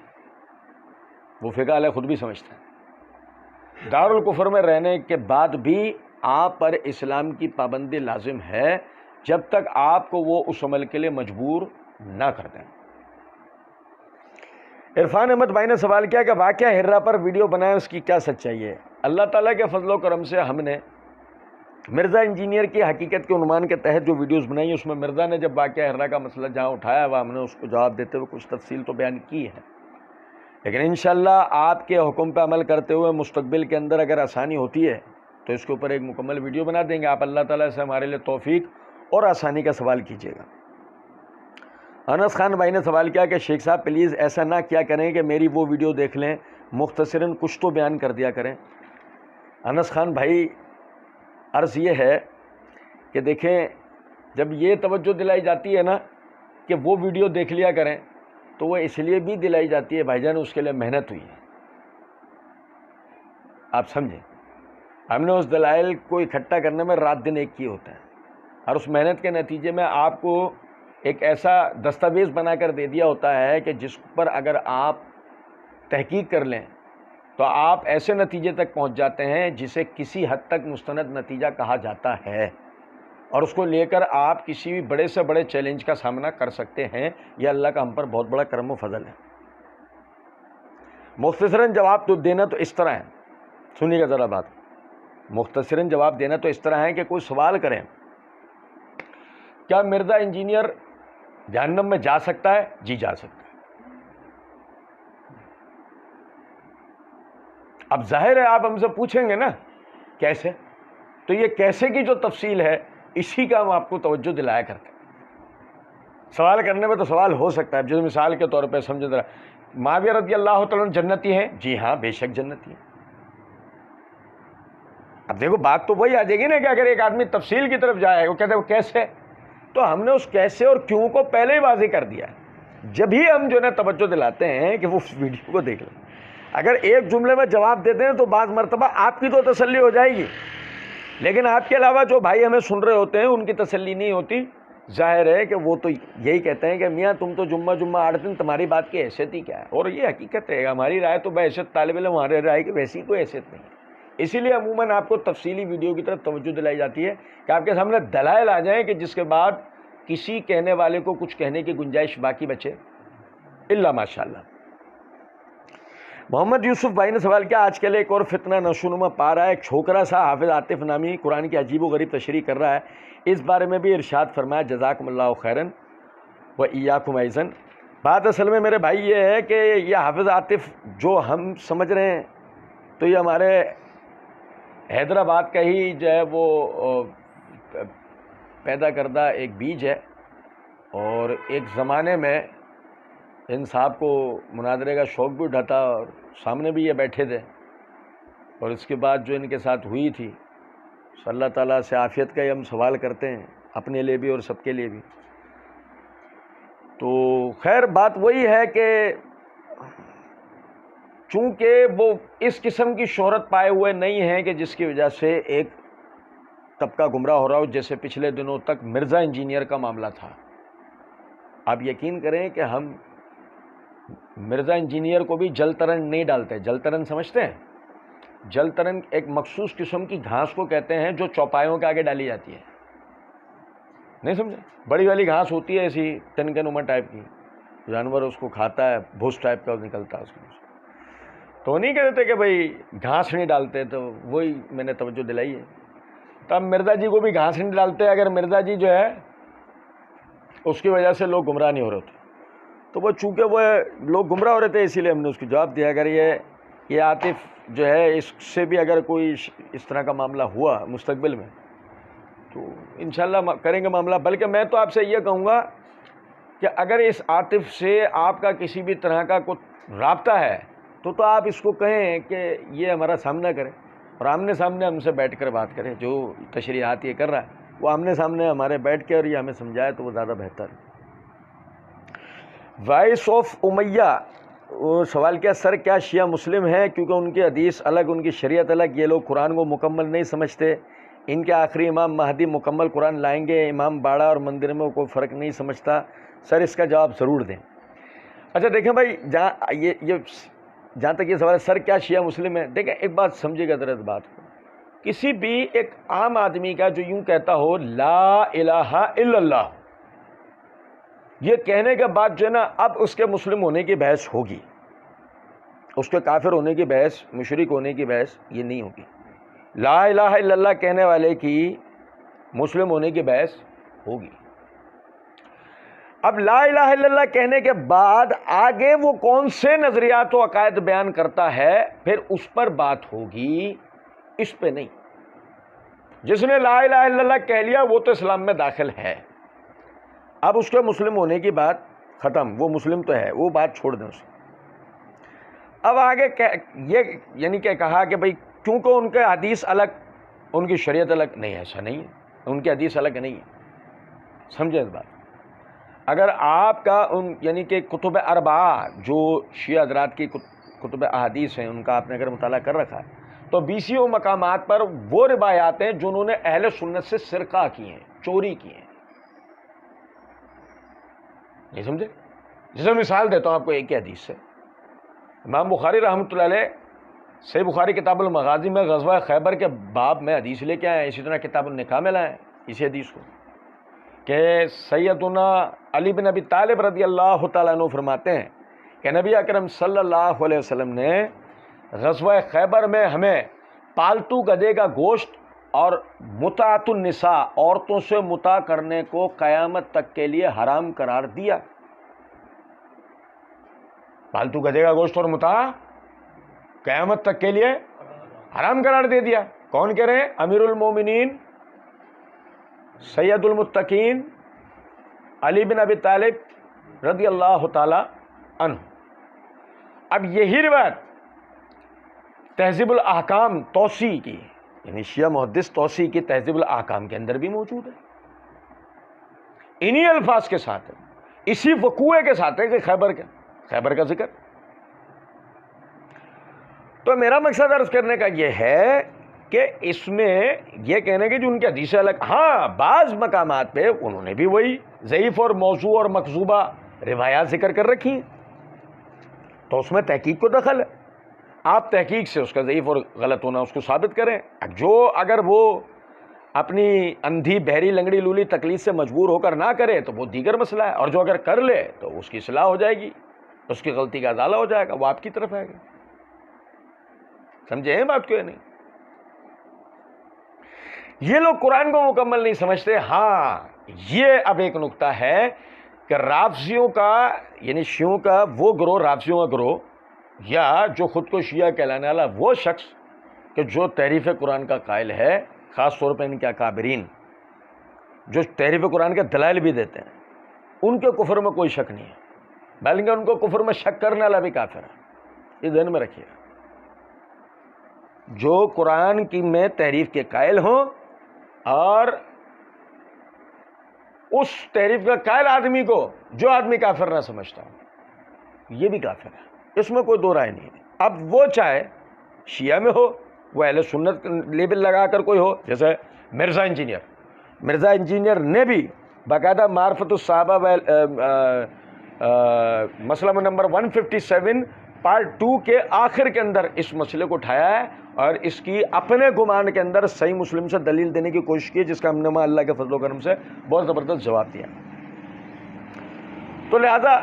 وہ فقہ والے خود بھی سمجھتے ہیں۔ دارالکفر میں رہنے کے بعد بھی آپ پر اسلام کی پابندی لازم ہے جب تک آپ کو وہ اس عمل کے لیے مجبور نہ کر دیں۔ عرفان احمد بھائی نے سوال کیا کہ واقعہ ہررا پر ویڈیو بنائے، اس کی کیا سچائی ہے؟ اللہ تعالیٰ کے فضل و کرم سے ہم نے مرزا انجینئر کی حقیقت کے عنوان کے تحت جو ویڈیوز بنائی، اس میں مرزا نے جب واقعہ ہررا کا مسئلہ جہاں اٹھایا ہوا، ہم نے اس کو جواب دیتے ہوئے کچھ تفصیل تو بیان کی ہے، لیکن انشاءاللہ آپ کے حکم پہ عمل کرتے ہوئے مستقبل کے اندر اگر آسانی ہوتی ہے تو اس کے اوپر ایک مکمل ویڈیو بنا دیں گے۔ آپ اللہ تعالیٰ سے ہمارے لیے توفیق اور آسانی کا سوال کیجیے گا۔ انس خان بھائی نے سوال کیا کہ شیخ صاحب پلیز ایسا نہ کیا کریں کہ میری وہ ویڈیو دیکھ لیں، مختصراً کچھ تو بیان کر دیا کریں۔ انس خان بھائی، عرض یہ ہے کہ دیکھیں، جب یہ توجہ دلائی جاتی ہے نا کہ وہ ویڈیو دیکھ لیا کریں، تو وہ اس لیے بھی دلائی جاتی ہے بھائی جان، اس کے لیے محنت ہوئی ہے، آپ سمجھیں۔ ہم نے اس دلائل کو اکٹھا کرنے میں رات دن ایک کیے ہوتے ہیں، اور اس محنت کے نتیجے میں آپ کو ایک ایسا دستاویز بنا کر دے دیا ہوتا ہے کہ جس پر اگر آپ تحقیق کر لیں تو آپ ایسے نتیجے تک پہنچ جاتے ہیں جسے کسی حد تک مستند نتیجہ کہا جاتا ہے، اور اس کو لے کر آپ کسی بھی بڑے سے بڑے چیلنج کا سامنا کر سکتے ہیں۔ یہ اللہ کا ہم پر بہت بڑا کرم و فضل ہے۔ مختصراً جواب تو دینا تو اس طرح ہے، سنیے گا ذرا بات، مختصراً جواب دینا تو اس طرح ہے کہ کوئی سوال کریں کیا مرزا انجینئر جہنم میں جا سکتا ہے؟ جی جا سکتا ہے۔ اب ظاہر ہے آپ ہم سے پوچھیں گے نا کیسے، تو یہ کیسے کی جو تفصیل ہے اسی کا ہم آپ کو توجہ دلایا کرتے ہیں۔ سوال کرنے میں تو سوال ہو سکتا ہے، جیسے مثال کے طور پہ سمجھے ذرا، معاویہ رضی اللہ تعالیٰ عنہ جنتی ہیں؟ جی ہاں بے شک جنتی ہیں۔ اب دیکھو بات تو وہی آ جائے گی نا کہ اگر ایک آدمی تفصیل کی طرف جائے، وہ کہتے ہیں وہ کیسے، تو ہم نے اس کیسے اور کیوں کو پہلے ہی واضح کر دیا ہے۔ جب ہی ہم جو ہے توجہ دلاتے ہیں کہ وہ ویڈیو کو دیکھ لیں، اگر ایک جملے میں جواب دیتے ہیں تو بعض مرتبہ آپ کی تو تسلی ہو جائے گی، لیکن آپ کے علاوہ جو بھائی ہمیں سن رہے ہوتے ہیں ان کی تسلی نہیں ہوتی۔ ظاہر ہے کہ وہ تو یہی کہتے ہیں کہ میاں تم تو جمعہ 8 دن، تمہاری بات کی حیثیت ہی کیا ہے؟ اور یہ حقیقت ہے، ہماری رائے تو بحیثیت طالب علم، ہمارے رائے کی ویسی کوئی حیثیت نہیں ہے۔ اسی لیے عموماً آپ کو تفصیلی ویڈیو کی طرف توجہ دلائی جاتی ہے کہ آپ کے سامنے دلائل آ جائیں کہ جس کے بعد کسی کہنے والے کو کچھ کہنے کی گنجائش باقی بچے الا ماشاءاللہ۔ محمد یوسف بھائی نے سوال کیا آج کل ایک اور فتنہ نشوونما پا رہا ہے، ایک چھوکرا سا حافظ عاطف نامی قرآن کی عجیب و غریب تشریح کر رہا ہے، اس بارے میں بھی ارشاد فرمایا جزاکم اللہ خیرن و ایاکم ایضاً۔ بات اصل میں میرے بھائی یہ ہے کہ یہ حافظ عاطف جو ہم سمجھ رہے ہیں تو یہ ہمارے حیدرآباد کا ہی جو ہے وہ پیدا کردہ ایک بیج ہے، اور ایک زمانے میں ان صاحب کو مناظرے کا شوق بھی اٹھا تھا اور سامنے بھی یہ بیٹھے تھے، اور اس کے بعد جو ان کے ساتھ ہوئی تھی، صلی اللہ تعالیٰ سے عافیت کا ہی ہم سوال کرتے ہیں اپنے لیے بھی اور سب کے لیے بھی۔ تو خیر بات وہی ہے کہ چونکہ وہ اس قسم کی شہرت پائے ہوئے نہیں ہیں کہ جس کی وجہ سے ایک طبقہ گمراہ ہو رہا ہو، جیسے پچھلے دنوں تک مرزا انجینئر کا معاملہ تھا۔ آپ یقین کریں کہ ہم مرزا انجینئر کو بھی جل ترن نہیں ڈالتے۔ جل ترن سمجھتے ہیں؟ جل ترن ایک مخصوص قسم کی گھاس کو کہتے ہیں جو چوپایوں کے آگے ڈالی جاتی ہے، نہیں سمجھے؟ بڑی والی گھاس ہوتی ہے ایسی تن کے نما ٹائپ کی، جانور اس کو کھاتا ہے، بھوس ٹائپ کا نکلتا ہے اس میں، تو نہیں کہتے کہ بھائی گھاس نہیں ڈالتے، تو وہی میں نے توجہ دلائی ہے۔ تب مرزا جی کو بھی گھاس نہیں ڈالتے، اگر مرزا جی جو ہے اس کی وجہ سے لوگ گمراہ نہیں ہو رہے تھے، تو وہ چونکہ وہ لوگ گمراہ ہو رہے تھے اسی لیے ہم نے اس کو جواب دیا۔ اگر یہ عاطف جو ہے اس سے بھی اگر کوئی اس طرح کا معاملہ ہوا مستقبل میں تو انشاءاللہ کریں گے معاملہ، بلکہ میں تو آپ سے یہ کہوں گا کہ اگر اس عاطف سے آپ کا کسی بھی طرح کا کوئی رابطہ ہے تو آپ اس کو کہیں کہ یہ ہمارا سامنا کرے اور آمنے سامنے ہم سے بیٹھ کر بات کرے، جو تشریحات یہ کر رہا ہے وہ آمنے سامنے ہمارے بیٹھ کے اور یہ ہمیں سمجھائے تو وہ زیادہ بہتر ہے۔ وائس آف امیہ سوال کیا سر کیا شیعہ مسلم ہیں کیونکہ ان کی حدیث الگ ان کی شریعت الگ، یہ لوگ قرآن کو مکمل نہیں سمجھتے، ان کے آخری امام مہدی مکمل قرآن لائیں گے، امام باڑہ اور مندر میں کوئی فرق نہیں سمجھتا، سر اس کا جواب ضرور دیں۔ اچھا دیکھیں بھائی، جہاں تک یہ سوال ہے سر کیا شیعہ مسلم ہے، دیکھیں ایک بات سمجھے گا ذرا اس بات کو، کسی بھی ایک عام آدمی کا جو یوں کہتا ہو لا الہ الا اللہ، یہ کہنے کے بعد جو ہے نا اب اس کے مسلم ہونے کی بحث ہوگی، اس کے کافر ہونے کی بحث، مشرک ہونے کی بحث یہ نہیں ہوگی۔ لا الہ الا اللہ کہنے والے کی مسلم ہونے کی بحث ہوگی۔ اب لا الہ الا اللہ کہنے کے بعد آگے وہ کون سے نظریات و عقائد بیان کرتا ہے پھر اس پر بات ہوگی، اس پہ نہیں۔ جس نے لا الہ الا اللہ کہہ لیا وہ تو اسلام میں داخل ہے، اب اس کے مسلم ہونے کی بات ختم، وہ مسلم تو ہے، وہ بات چھوڑ دیں اسے۔ اب آگے یہ یعنی کہ کہا کہ بھئی کیونکہ ان کے حدیث الگ، ان کی شریعت الگ، نہیں ایسا نہیں ہے، ان کی حدیث الگ نہیں ہے، سمجھیں اس بات۔ اگر آپ کا ان یعنی کہ کتب اربعہ جو شیعہ حضرات کی کتب احادیث ہیں ان کا آپ نے اگر مطالعہ کر رکھا ہے تو بیسیوں مقامات پر وہ روایات ہیں جنہوں نے اہل سنت سے سرقہ کی ہیں، چوری کی ہیں، نہیں سمجھے؟ جیسے مثال دیتا ہوں آپ کو ایک ہی حدیث سے، امام بخاری رحمۃ اللہ علیہ صحیح بخاری کتاب المغازی میں غزوہ خیبر کے باب میں حدیث لے کے آئے ہیں، اسی طرح کتاب النکاح میں لائے ہیں اسی حدیث کو، کہ سیدنا علی بن ابی طالب رضی اللہ تعالیٰ عنہ فرماتے ہیں کہ نبی اکرم صلی اللہ علیہ وسلم نے غزوہ خیبر میں ہمیں پالتو گدھے کا گوشت اور متعۃ النساء عورتوں سے متع کرنے کو قیامت تک کے لیے حرام قرار دیا۔ پالتو گدھے کا گوشت اور متع قیامت تک کے لیے حرام قرار دے دیا۔ کون کہہ رہے ہیں؟ امیر المومنین سید المتقین علی بن ابی طالب رضی اللہ تعالی عنہ۔ اب یہی روایت تہذیب الاحکام توسی کی، یعنی شیعہ محدث توسی کی تہذیب الاحکام کے اندر بھی موجود ہے، انہی الفاظ کے ساتھ ہے، اسی وقوعے کے ساتھ ہے کہ خیبر کا ذکر۔ تو میرا مقصد عرض کرنے کا یہ ہے کہ اس میں یہ کہنے کہ جو ان کی حدیثیں الگ، ہاں بعض مقامات پہ انہوں نے بھی وہی ضعیف اور موضوع اور مکذوبہ روایات ذکر کر رکھی ہیں، تو اس میں تحقیق کو دخل ہے، آپ تحقیق سے اس کا ضعیف اور غلط ہونا اس کو ثابت کریں۔ جو اگر وہ اپنی اندھی بہری لنگڑی لولی تقلید سے مجبور ہو کر نہ کرے تو وہ دیگر مسئلہ ہے، اور جو اگر کر لے تو اس کی اصلاح ہو جائے گی، اس کی غلطی کا ازالہ ہو جائے گا، وہ آپ کی طرف آئے گا۔ سمجھے ہیں بات کو یا نہیں؟ یہ لوگ قرآن کو مکمل نہیں سمجھتے۔ ہاں یہ اب ایک نقطہ ہے کہ رافضیوں کا یعنی شیعوں کا وہ گروہ، رافضیوں کا گروہ یا جو خود کو شیعہ کہلانے والا وہ شخص کہ جو تحریف قرآن کا قائل ہے، خاص طور پہ ان کے اکابرین جو تحریف قرآن کے دلائل بھی دیتے ہیں، ان کے کفر میں کوئی شک نہیں ہے، بلکہ ان کو کفر میں شک کرنے والا بھی کافر ہے، یہ ذہن میں رکھیے گا۔ جو قرآن کی میں تحریف کے قائل ہوں اور اس تحریف کا قائل آدمی کو جو آدمی کافر نہ سمجھتا ہوں، یہ بھی کافر ہے، اس میں کوئی دو رائے نہیں ہے۔ اب وہ چاہے شیعہ میں ہو، وہ اہل سنت لیبل لگا کر کوئی ہو، جیسے مرزا انجینئر نے بھی باقاعدہ معرفت الصحابہ مسئلہ نمبر 157 پارٹ 2 کے آخر کے اندر اس مسئلے کو اٹھایا ہے اور اس کی اپنے گمان کے اندر صحیح مسلم سے دلیل دینے کی کوشش کی، جس کا ہم نے اللہ کے فضل و کرم سے بہت زبردست جواب دیا۔ تو لہذا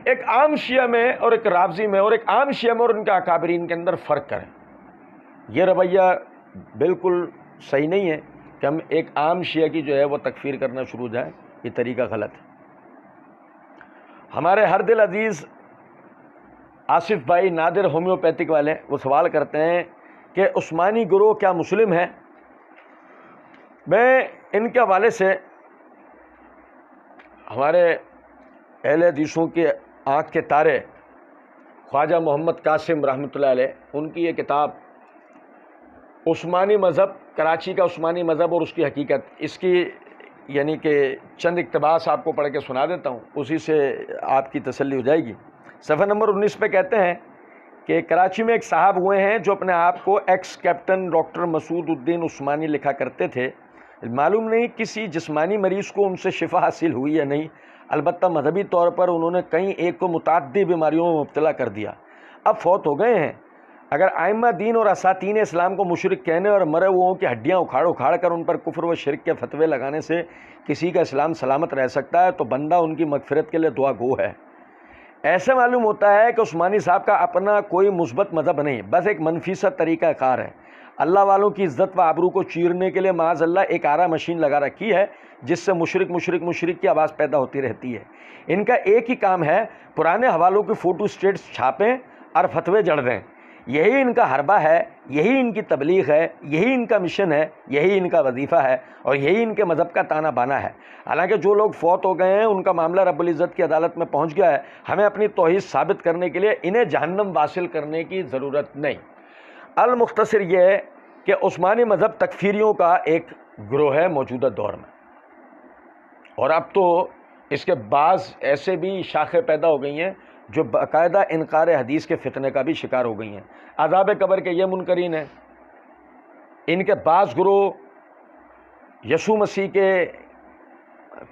ایک عام شیعہ میں اور ایک رافضی میں اور ایک عام شیعہ میں اور ان کے اکابرین کے اندر فرق کریں۔ یہ رویہ بالکل صحیح نہیں ہے کہ ہم ایک عام شیعہ کی جو ہے وہ تکفیر کرنا شروع جائیں، یہ طریقہ غلط ہے۔ ہمارے ہر دل عزیز آصف بھائی نادر ہومیوپیتھک والے وہ سوال کرتے ہیں کہ عثمانی گروہ کیا مسلم ہے؟ میں ان کے حوالے سے ہمارے اہل حدیثوں کے آنکھ کے تارے خواجہ محمد قاسم رحمۃ اللہ علیہ، ان کی یہ کتاب عثمانی مذہب، کراچی کا عثمانی مذہب اور اس کی حقیقت، اس کی یعنی کہ چند اقتباس آپ کو پڑھ کے سنا دیتا ہوں، اسی سے آپ کی تسلی ہو جائے گی۔ صفحہ نمبر 19 پہ کہتے ہیں کہ کراچی میں ایک صاحب ہوئے ہیں جو اپنے آپ کو ایکس کیپٹن ڈاکٹر مسعود الدین عثمانی لکھا کرتے تھے۔ معلوم نہیں کسی جسمانی مریض کو ان سے شفا حاصل ہوئی یا نہیں، البتہ مذہبی طور پر انہوں نے کئی ایک کو متعدی بیماریوں میں مبتلا کر دیا، اب فوت ہو گئے ہیں۔ اگر ائمہ دین اور اساتین اسلام کو مشرک کہنے اور مرے ہوئوں کی ہڈیاں اکھاڑ کر ان پر کفر و شرک کے فتوے لگانے سے کسی کا اسلام سلامت رہ سکتا ہے تو بندہ ان کی مغفرت کے لیے دعا گو ہے۔ ایسے معلوم ہوتا ہے کہ عثمانی صاحب کا اپنا کوئی مثبت مذہب نہیں، بس ایک منفی سا طریقہ کار ہے۔ اللہ والوں کی عزت و آبرو کو چیرنے کے لیے معاذ اللہ ایک آرا مشین لگا رکھی ہے جس سے مشرک کی آواز پیدا ہوتی رہتی ہے۔ ان کا ایک ہی کام ہے پرانے حوالوں کی فوٹو اسٹیٹس چھاپیں اور فتوے جڑ دیں۔ یہی ان کا حربہ ہے، یہی ان کی تبلیغ ہے، یہی ان کا مشن ہے، یہی ان کا وظیفہ ہے، اور یہی ان کے مذہب کا تانا بانا ہے۔ حالانکہ جو لوگ فوت ہو گئے ہیں ان کا معاملہ رب العزت کی عدالت میں پہنچ گیا ہے، ہمیں اپنی توحید ثابت کرنے کے لیے انہیں جہنم واصل کرنے کی ضرورت نہیں۔ المختصر یہ ہے کہ عثمانی مذہب تکفیریوں کا ایک گروہ ہے موجودہ دور میں، اور اب تو اس کے بعض ایسے بھی شاخیں پیدا ہو گئی ہیں جو باقاعدہ انکار حدیث کے فتنے کا بھی شکار ہو گئی ہیں۔ عذاب قبر کے یہ منکرین ہیں، ان کے بعض گروہ یسوع مسیح کے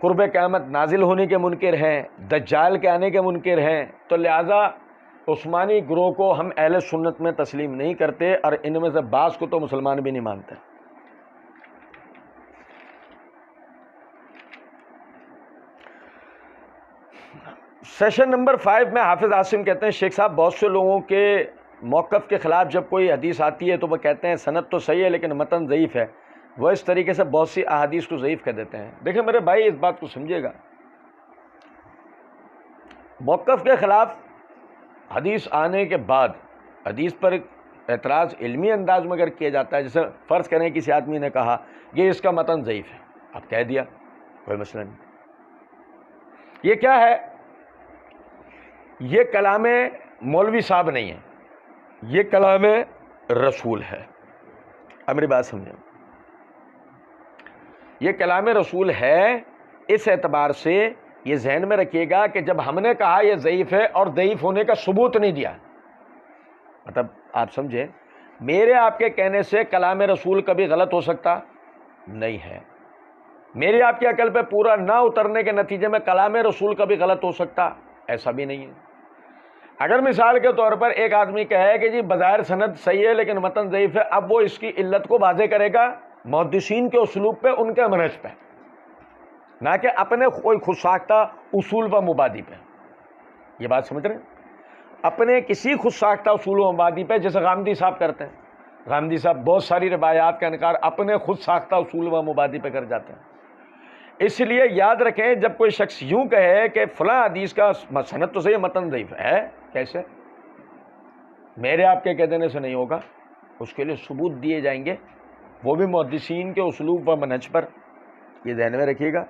قرب قیامت نازل ہونے کے منکر ہیں، دجال کے آنے کے منکر ہیں، تو لہٰذا عثمانی گروہ کو ہم اہل سنت میں تسلیم نہیں کرتے، اور ان میں سے بعض کو تو مسلمان بھی نہیں مانتے۔ سیشن نمبر 5 میں حافظ عاصم کہتے ہیں شیخ صاحب بہت سے لوگوں کے موقف کے خلاف جب کوئی حدیث آتی ہے تو وہ کہتے ہیں سند تو صحیح ہے لیکن متن ضعیف ہے، وہ اس طریقے سے بہت سی احادیث کو ضعیف کہہ دیتے ہیں۔ دیکھیں میرے بھائی اس بات کو سمجھیے گا، موقف کے خلاف حدیث آنے کے بعد حدیث پر اعتراض علمی انداز میں اگر کیا جاتا ہے، جیسے فرض کریں کسی آدمی نے کہا یہ اس کا متن ضعیف ہے، آپ کہہ دیا کوئی مسئلہ نہیں۔ یہ کیا ہے؟ یہ کلام مولوی صاحب نہیں ہے، یہ کلام رسول ہے۔ اب میری بات سمجھیں، یہ کلام رسول ہے، اس اعتبار سے یہ ذہن میں رکھیے گا کہ جب ہم نے کہا یہ ضعیف ہے اور ضعیف ہونے کا ثبوت نہیں دیا، مطلب آپ سمجھیں میرے آپ کے کہنے سے کلام رسول کبھی غلط ہو سکتا نہیں ہے، میری آپ کی عقل پہ پورا نہ اترنے کے نتیجے میں کلام رسول کبھی غلط ہو سکتا ایسا بھی نہیں ہے۔ اگر مثال کے طور پر ایک آدمی کہے کہ جی بظاہر سند صحیح ہے لیکن متن ضعیف ہے، اب وہ اس کی علت کو واضح کرے گا محدثین کے اسلوب پہ، ان کے منہج پہ، نہ کہ اپنے کوئی خود ساختہ اصول و مبادی پہ۔ یہ بات سمجھ رہے ہیں؟ اپنے کسی خود ساختہ اصول و مبادی پہ، جیسے غامدی صاحب کرتے ہیں، غامدی صاحب بہت ساری روایات کا انکار اپنے خود ساختہ اصول و مبادی پہ کر جاتے ہیں۔ اس لیے یاد رکھیں جب کوئی شخص یوں کہے کہ فلاں حدیث کا سند تو صحیح متن ضعیف ہے، کیسے؟ میرے آپ کے کہہ دینے سے نہیں ہوگا، اس کے لیے ثبوت دیے جائیں گے، وہ بھی محدثین کے اسلوب و منہج پر، یہ ذہن میں رکھیے گا۔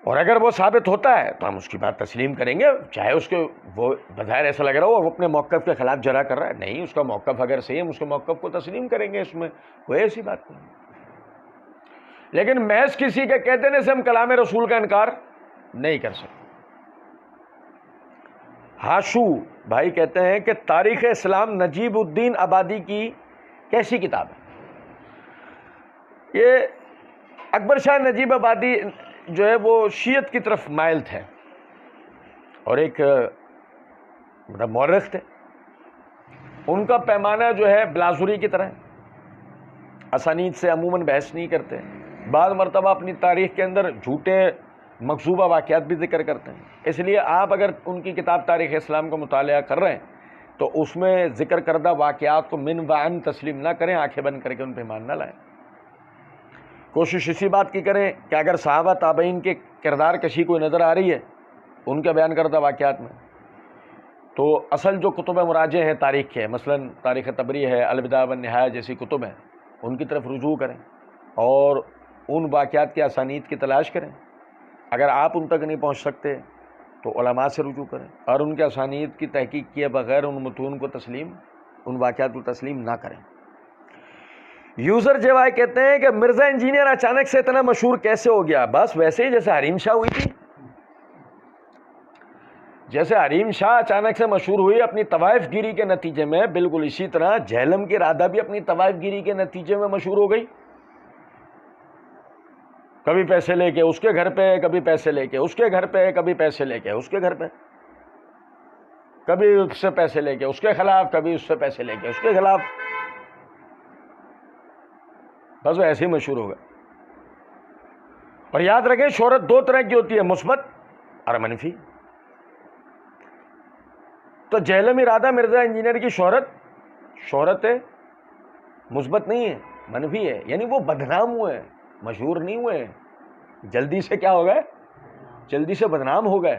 اور اگر وہ ثابت ہوتا ہے تو ہم اس کی بات تسلیم کریں گے، چاہے اس کے وہ بظاہر ایسا لگ رہا ہو وہ اپنے موقف کے خلاف جرا کر رہا ہے، نہیں، اس کا موقف اگر صحیح ہے ہم اس کے موقف کو تسلیم کریں گے، اس میں کوئی ایسی بات نہیں۔ لیکن محض کسی کے کہہ دینے سے ہم کلام رسول کا انکار نہیں کر سکتے۔ ہاشو بھائی کہتے ہیں کہ تاریخ اسلام نجیب الدین آبادی کی کیسی کتاب ہے؟ یہ اکبر شاہ نجیب آبادی جو ہے وہ شیعت کی طرف مائل تھے اور ایک مطلب مورخ تھے، ان کا پیمانہ جو ہے بلازوری کی طرح ہے، اسانید سے عموماً بحث نہیں کرتے، بعض مرتبہ اپنی تاریخ کے اندر جھوٹے مکذوبہ واقعات بھی ذکر کرتے ہیں۔ اس لیے آپ اگر ان کی کتاب تاریخ اسلام کا مطالعہ کر رہے ہیں تو اس میں ذکر کردہ واقعات کو من وعن تسلیم نہ کریں، آنکھیں بند کر کے ان پہ ایمان نہ لائیں۔ کوشش اسی بات کی کریں کہ اگر صحابہ تابعین کے کردار کشی کوئی نظر آ رہی ہے ان کے بیان کردہ واقعات میں، تو اصل جو کتب مراجع ہیں تاریخ کے، مثلا تاریخ طبری ہے، البدایہ والنہایہ جیسی کتب ہیں، ان کی طرف رجوع کریں اور ان واقعات کی اسانید کی تلاش کریں۔ اگر آپ ان تک نہیں پہنچ سکتے تو علماء سے رجوع کریں اور ان کے اسانید کی تحقیق کیے بغیر ان متون کو ان واقعات کو تسلیم نہ کریں۔ یوزر جیوائے کہتے ہیں کہ مرزا انجینئر اچانک سے اتنا مشہور کیسے ہو گیا؟ بس ویسے ہی جیسے حریم شاہ ہوئی تھی، جیسے حریم شاہ اچانک سے مشہور ہوئی اپنی طوائف گیری کے نتیجے میں، بالکل اسی طرح جہلم کی رادہ بھی اپنی طوائف گیری کے نتیجے میں مشہور ہو گئی۔ کبھی پیسے لے کے اس کے گھر پہ، کبھی پیسے لے کے اس کے گھر پہ، کبھی پیسے لے کے اس کے گھر پہ، کبھی اس سے پیسے لے کے اس کے خلاف، کبھی اس سے پیسے لے کے اس کے خلاف، بس وہ ایسے ہی مشہور ہو گئے۔ اور یاد رکھیں شہرت دو طرح کی ہوتی ہے، مثبت اور منفی۔ تو جہلم ارادہ مرزا انجینئر کی شہرت ہے، مثبت نہیں ہے، منفی ہے، یعنی وہ بدنام ہوئے، مشہور نہیں ہوئے، جلدی سے کیا ہو گئے؟ جلدی سے بدنام ہو گئے۔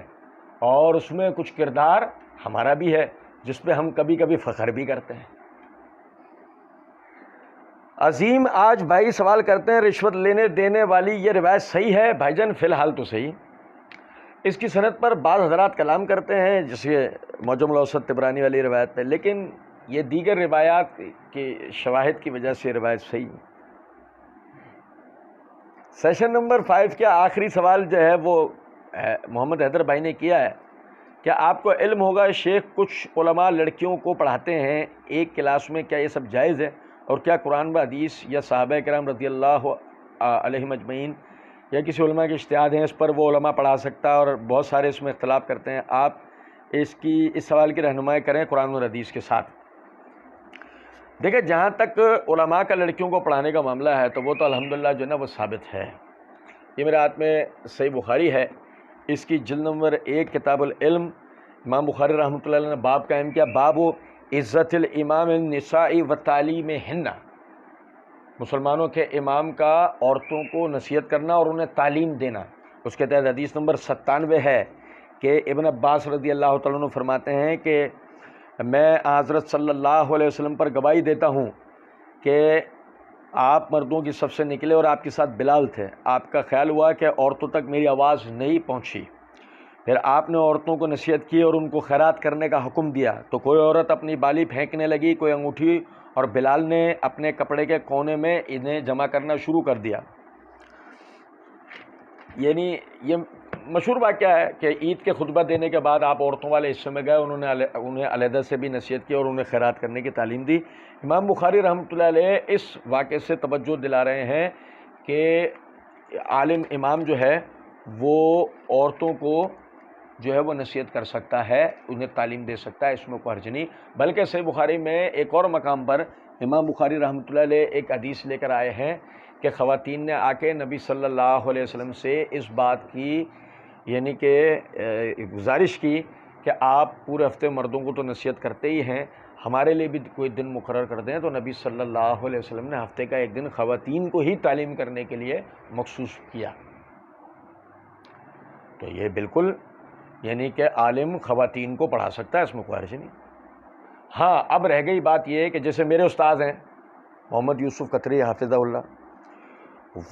اور اس میں کچھ کردار ہمارا بھی ہے، جس پہ ہم کبھی کبھی فخر بھی کرتے ہیں۔ عظیم آج بھائی سوال کرتے ہیں رشوت لینے دینے والی یہ روایت صحیح ہے؟ بھائی جان فی الحال تو صحیح، اس کی سند پر بعض حضرات کلام کرتے ہیں جیسے معجم الاوسط طبرانی والی روایت پہ، لیکن یہ دیگر روایات کے شواہد کی وجہ سے روایت صحیح ہے۔ سیشن نمبر 5 کا آخری سوال جو ہے وہ محمد حیدر بھائی نے کیا ہے، کیا آپ کو علم ہوگا شیخ کچھ علماء لڑکیوں کو پڑھاتے ہیں ایک کلاس میں، کیا یہ سب جائز ہے؟ اور کیا قرآن و حدیث یا صحابہ کرام رضی اللہ علیہم اجمعین یا کسی علماء کے اجتہاد ہیں اس پر وہ علماء پڑھا سکتا ہے؟ اور بہت سارے اس میں اختلاف کرتے ہیں، آپ اس سوال کی رہنمائی کریں قرآن و حدیث کے ساتھ۔ دیکھیں جہاں تک علماء کا لڑکیوں کو پڑھانے کا معاملہ ہے تو وہ تو الحمدللہ جو ہے نا وہ ثابت ہے۔ یہ میرے ہاتھ میں صحیح بخاری ہے، اس کی جلد نمبر 1 کتاب العلم، امام بخاری رحمۃ اللہ علیہ نے باب قائم کیا، باب عزت الامام النساء و تعلیمہن، مسلمانوں کے امام کا عورتوں کو نصیحت کرنا اور انہیں تعلیم دینا۔ اس کے تحت حدیث نمبر 97 ہے کہ ابن عباس رضی اللہ تعالیٰ عنہ فرماتے ہیں کہ میں حضرت صلی اللہ علیہ وسلم پر گواہی دیتا ہوں کہ آپ مردوں کی صف سے نکلے اور آپ کے ساتھ بلال تھے، آپ کا خیال ہوا کہ عورتوں تک میری آواز نہیں پہنچی، پھر آپ نے عورتوں کو نصیحت کی اور ان کو خیرات کرنے کا حکم دیا، تو کوئی عورت اپنی بالی پھینکنے لگی، کوئی انگوٹھی، اور بلال نے اپنے کپڑے کے کونے میں انہیں جمع کرنا شروع کر دیا۔ یعنی یہ مشہور واقعہ ہے کہ عید کے خطبہ دینے کے بعد آپ عورتوں والے حصے میں گئے، انہیں علیحدہ سے بھی نصیحت کی اور انہیں خیرات کرنے کی تعلیم دی۔ امام بخاری رحمۃ اللہ علیہ اس واقعے سے توجہ دلا رہے ہیں کہ عالم امام جو ہے وہ عورتوں کو جو ہے وہ نصیحت کر سکتا ہے، انہیں تعلیم دے سکتا ہے، اس میں کوئی حرج نہیں۔ بلکہ صحیح بخاری میں ایک اور مقام پر امام بخاری رحمۃ اللہ علیہ ایک حدیث لے کر آئے ہیں کہ خواتین نے آ کے نبی صلی اللہ علیہ وسلم سے اس بات کی یعنی کہ گزارش کی کہ آپ پورے ہفتے مردوں کو تو نصیحت کرتے ہی ہیں، ہمارے لیے بھی کوئی دن مقرر کر دیں، تو نبی صلی اللہ علیہ وسلم نے ہفتے کا ایک دن خواتین کو ہی تعلیم کرنے کے لیے مخصوص کیا۔ تو یہ بالکل یعنی کہ عالم خواتین کو پڑھا سکتا ہے، اس میں کوئی حرج نہیں۔ ہاں اب رہ گئی بات یہ کہ جیسے میرے استاد ہیں محمد یوسف قطری حافظہ اللہ،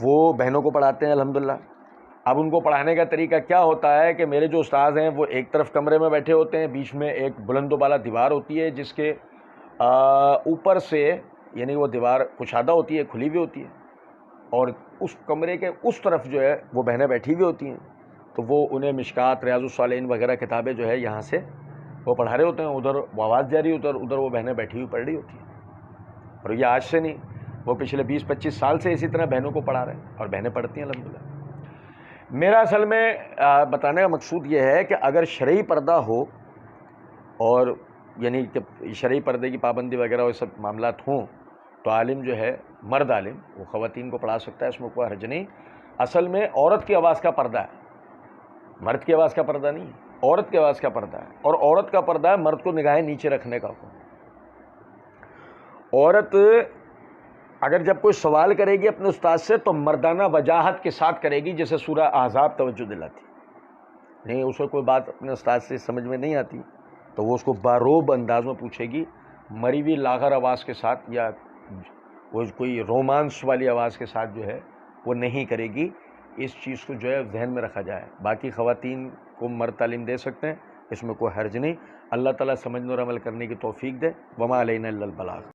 وہ بہنوں کو پڑھاتے ہیں الحمدللہ۔ اب ان کو پڑھانے کا طریقہ کیا ہوتا ہے کہ میرے جو استاد ہیں وہ ایک طرف کمرے میں بیٹھے ہوتے ہیں، بیچ میں ایک بلند و بالا دیوار ہوتی ہے جس کے اوپر سے یعنی وہ دیوار کشادہ ہوتی ہے، کھلی ہوئی ہوتی ہے، اور اس کمرے کے اس طرف جو ہے وہ بہنیں بیٹھی ہوئی ہوتی ہیں، تو وہ انہیں مشکات، ریاض الصالحین وغیرہ کتابیں جو ہے یہاں سے وہ پڑھا رہے ہوتے ہیں، ادھر وہ آواز جاری ہوتی ہے، ادھر وہ بہنیں بیٹھی ہوئی پڑھ رہی ہوتی ہیں۔ اور یہ آج سے نہیں، وہ پچھلے 20-25 سال سے اسی طرح بہنوں کو پڑھا رہے ہیں اور بہنیں پڑھتی ہیں الحمدللہ۔ میرا اصل میں بتانے کا مقصود یہ ہے کہ اگر شرعی پردہ ہو اور یعنی کہ شرعی پردے کی پابندی وغیرہ وہ سب معاملات ہوں تو عالم جو ہے مرد عالم وہ خواتین کو پڑھا سکتا ہے، اس میں کوئی حرج نہیں۔ اصل میں عورت کی آواز کا پردہ ہے، مرد کی آواز کا پردہ نہیں ہے، عورت کی آواز کا پردہ ہے، اور عورت کا پردہ ہے مرد کو نگاہیں نیچے رکھنے کا حکم۔ عورت اگر جب کوئی سوال کرے گی اپنے استاد سے تو مردانہ وجاہت کے ساتھ کرے گی، جیسے سورہ احزاب توجہ دلاتی، نہیں اس کو کوئی بات اپنے استاد سے سمجھ میں نہیں آتی تو وہ اس کو باروب انداز میں پوچھے گی، مری ہوئی لاغر آواز کے ساتھ یا وہ کوئی رومانس والی آواز کے ساتھ جو ہے وہ نہیں کرے گی۔ اس چیز کو جو ہے ذہن میں رکھا جائے۔ باقی خواتین کو مرد تعلیم دے سکتے ہیں، اس میں کوئی حرج نہیں۔ اللہ تعالیٰ سمجھنے اور عمل کرنے کی توفیق دے۔ وما علینا الا البلاغ۔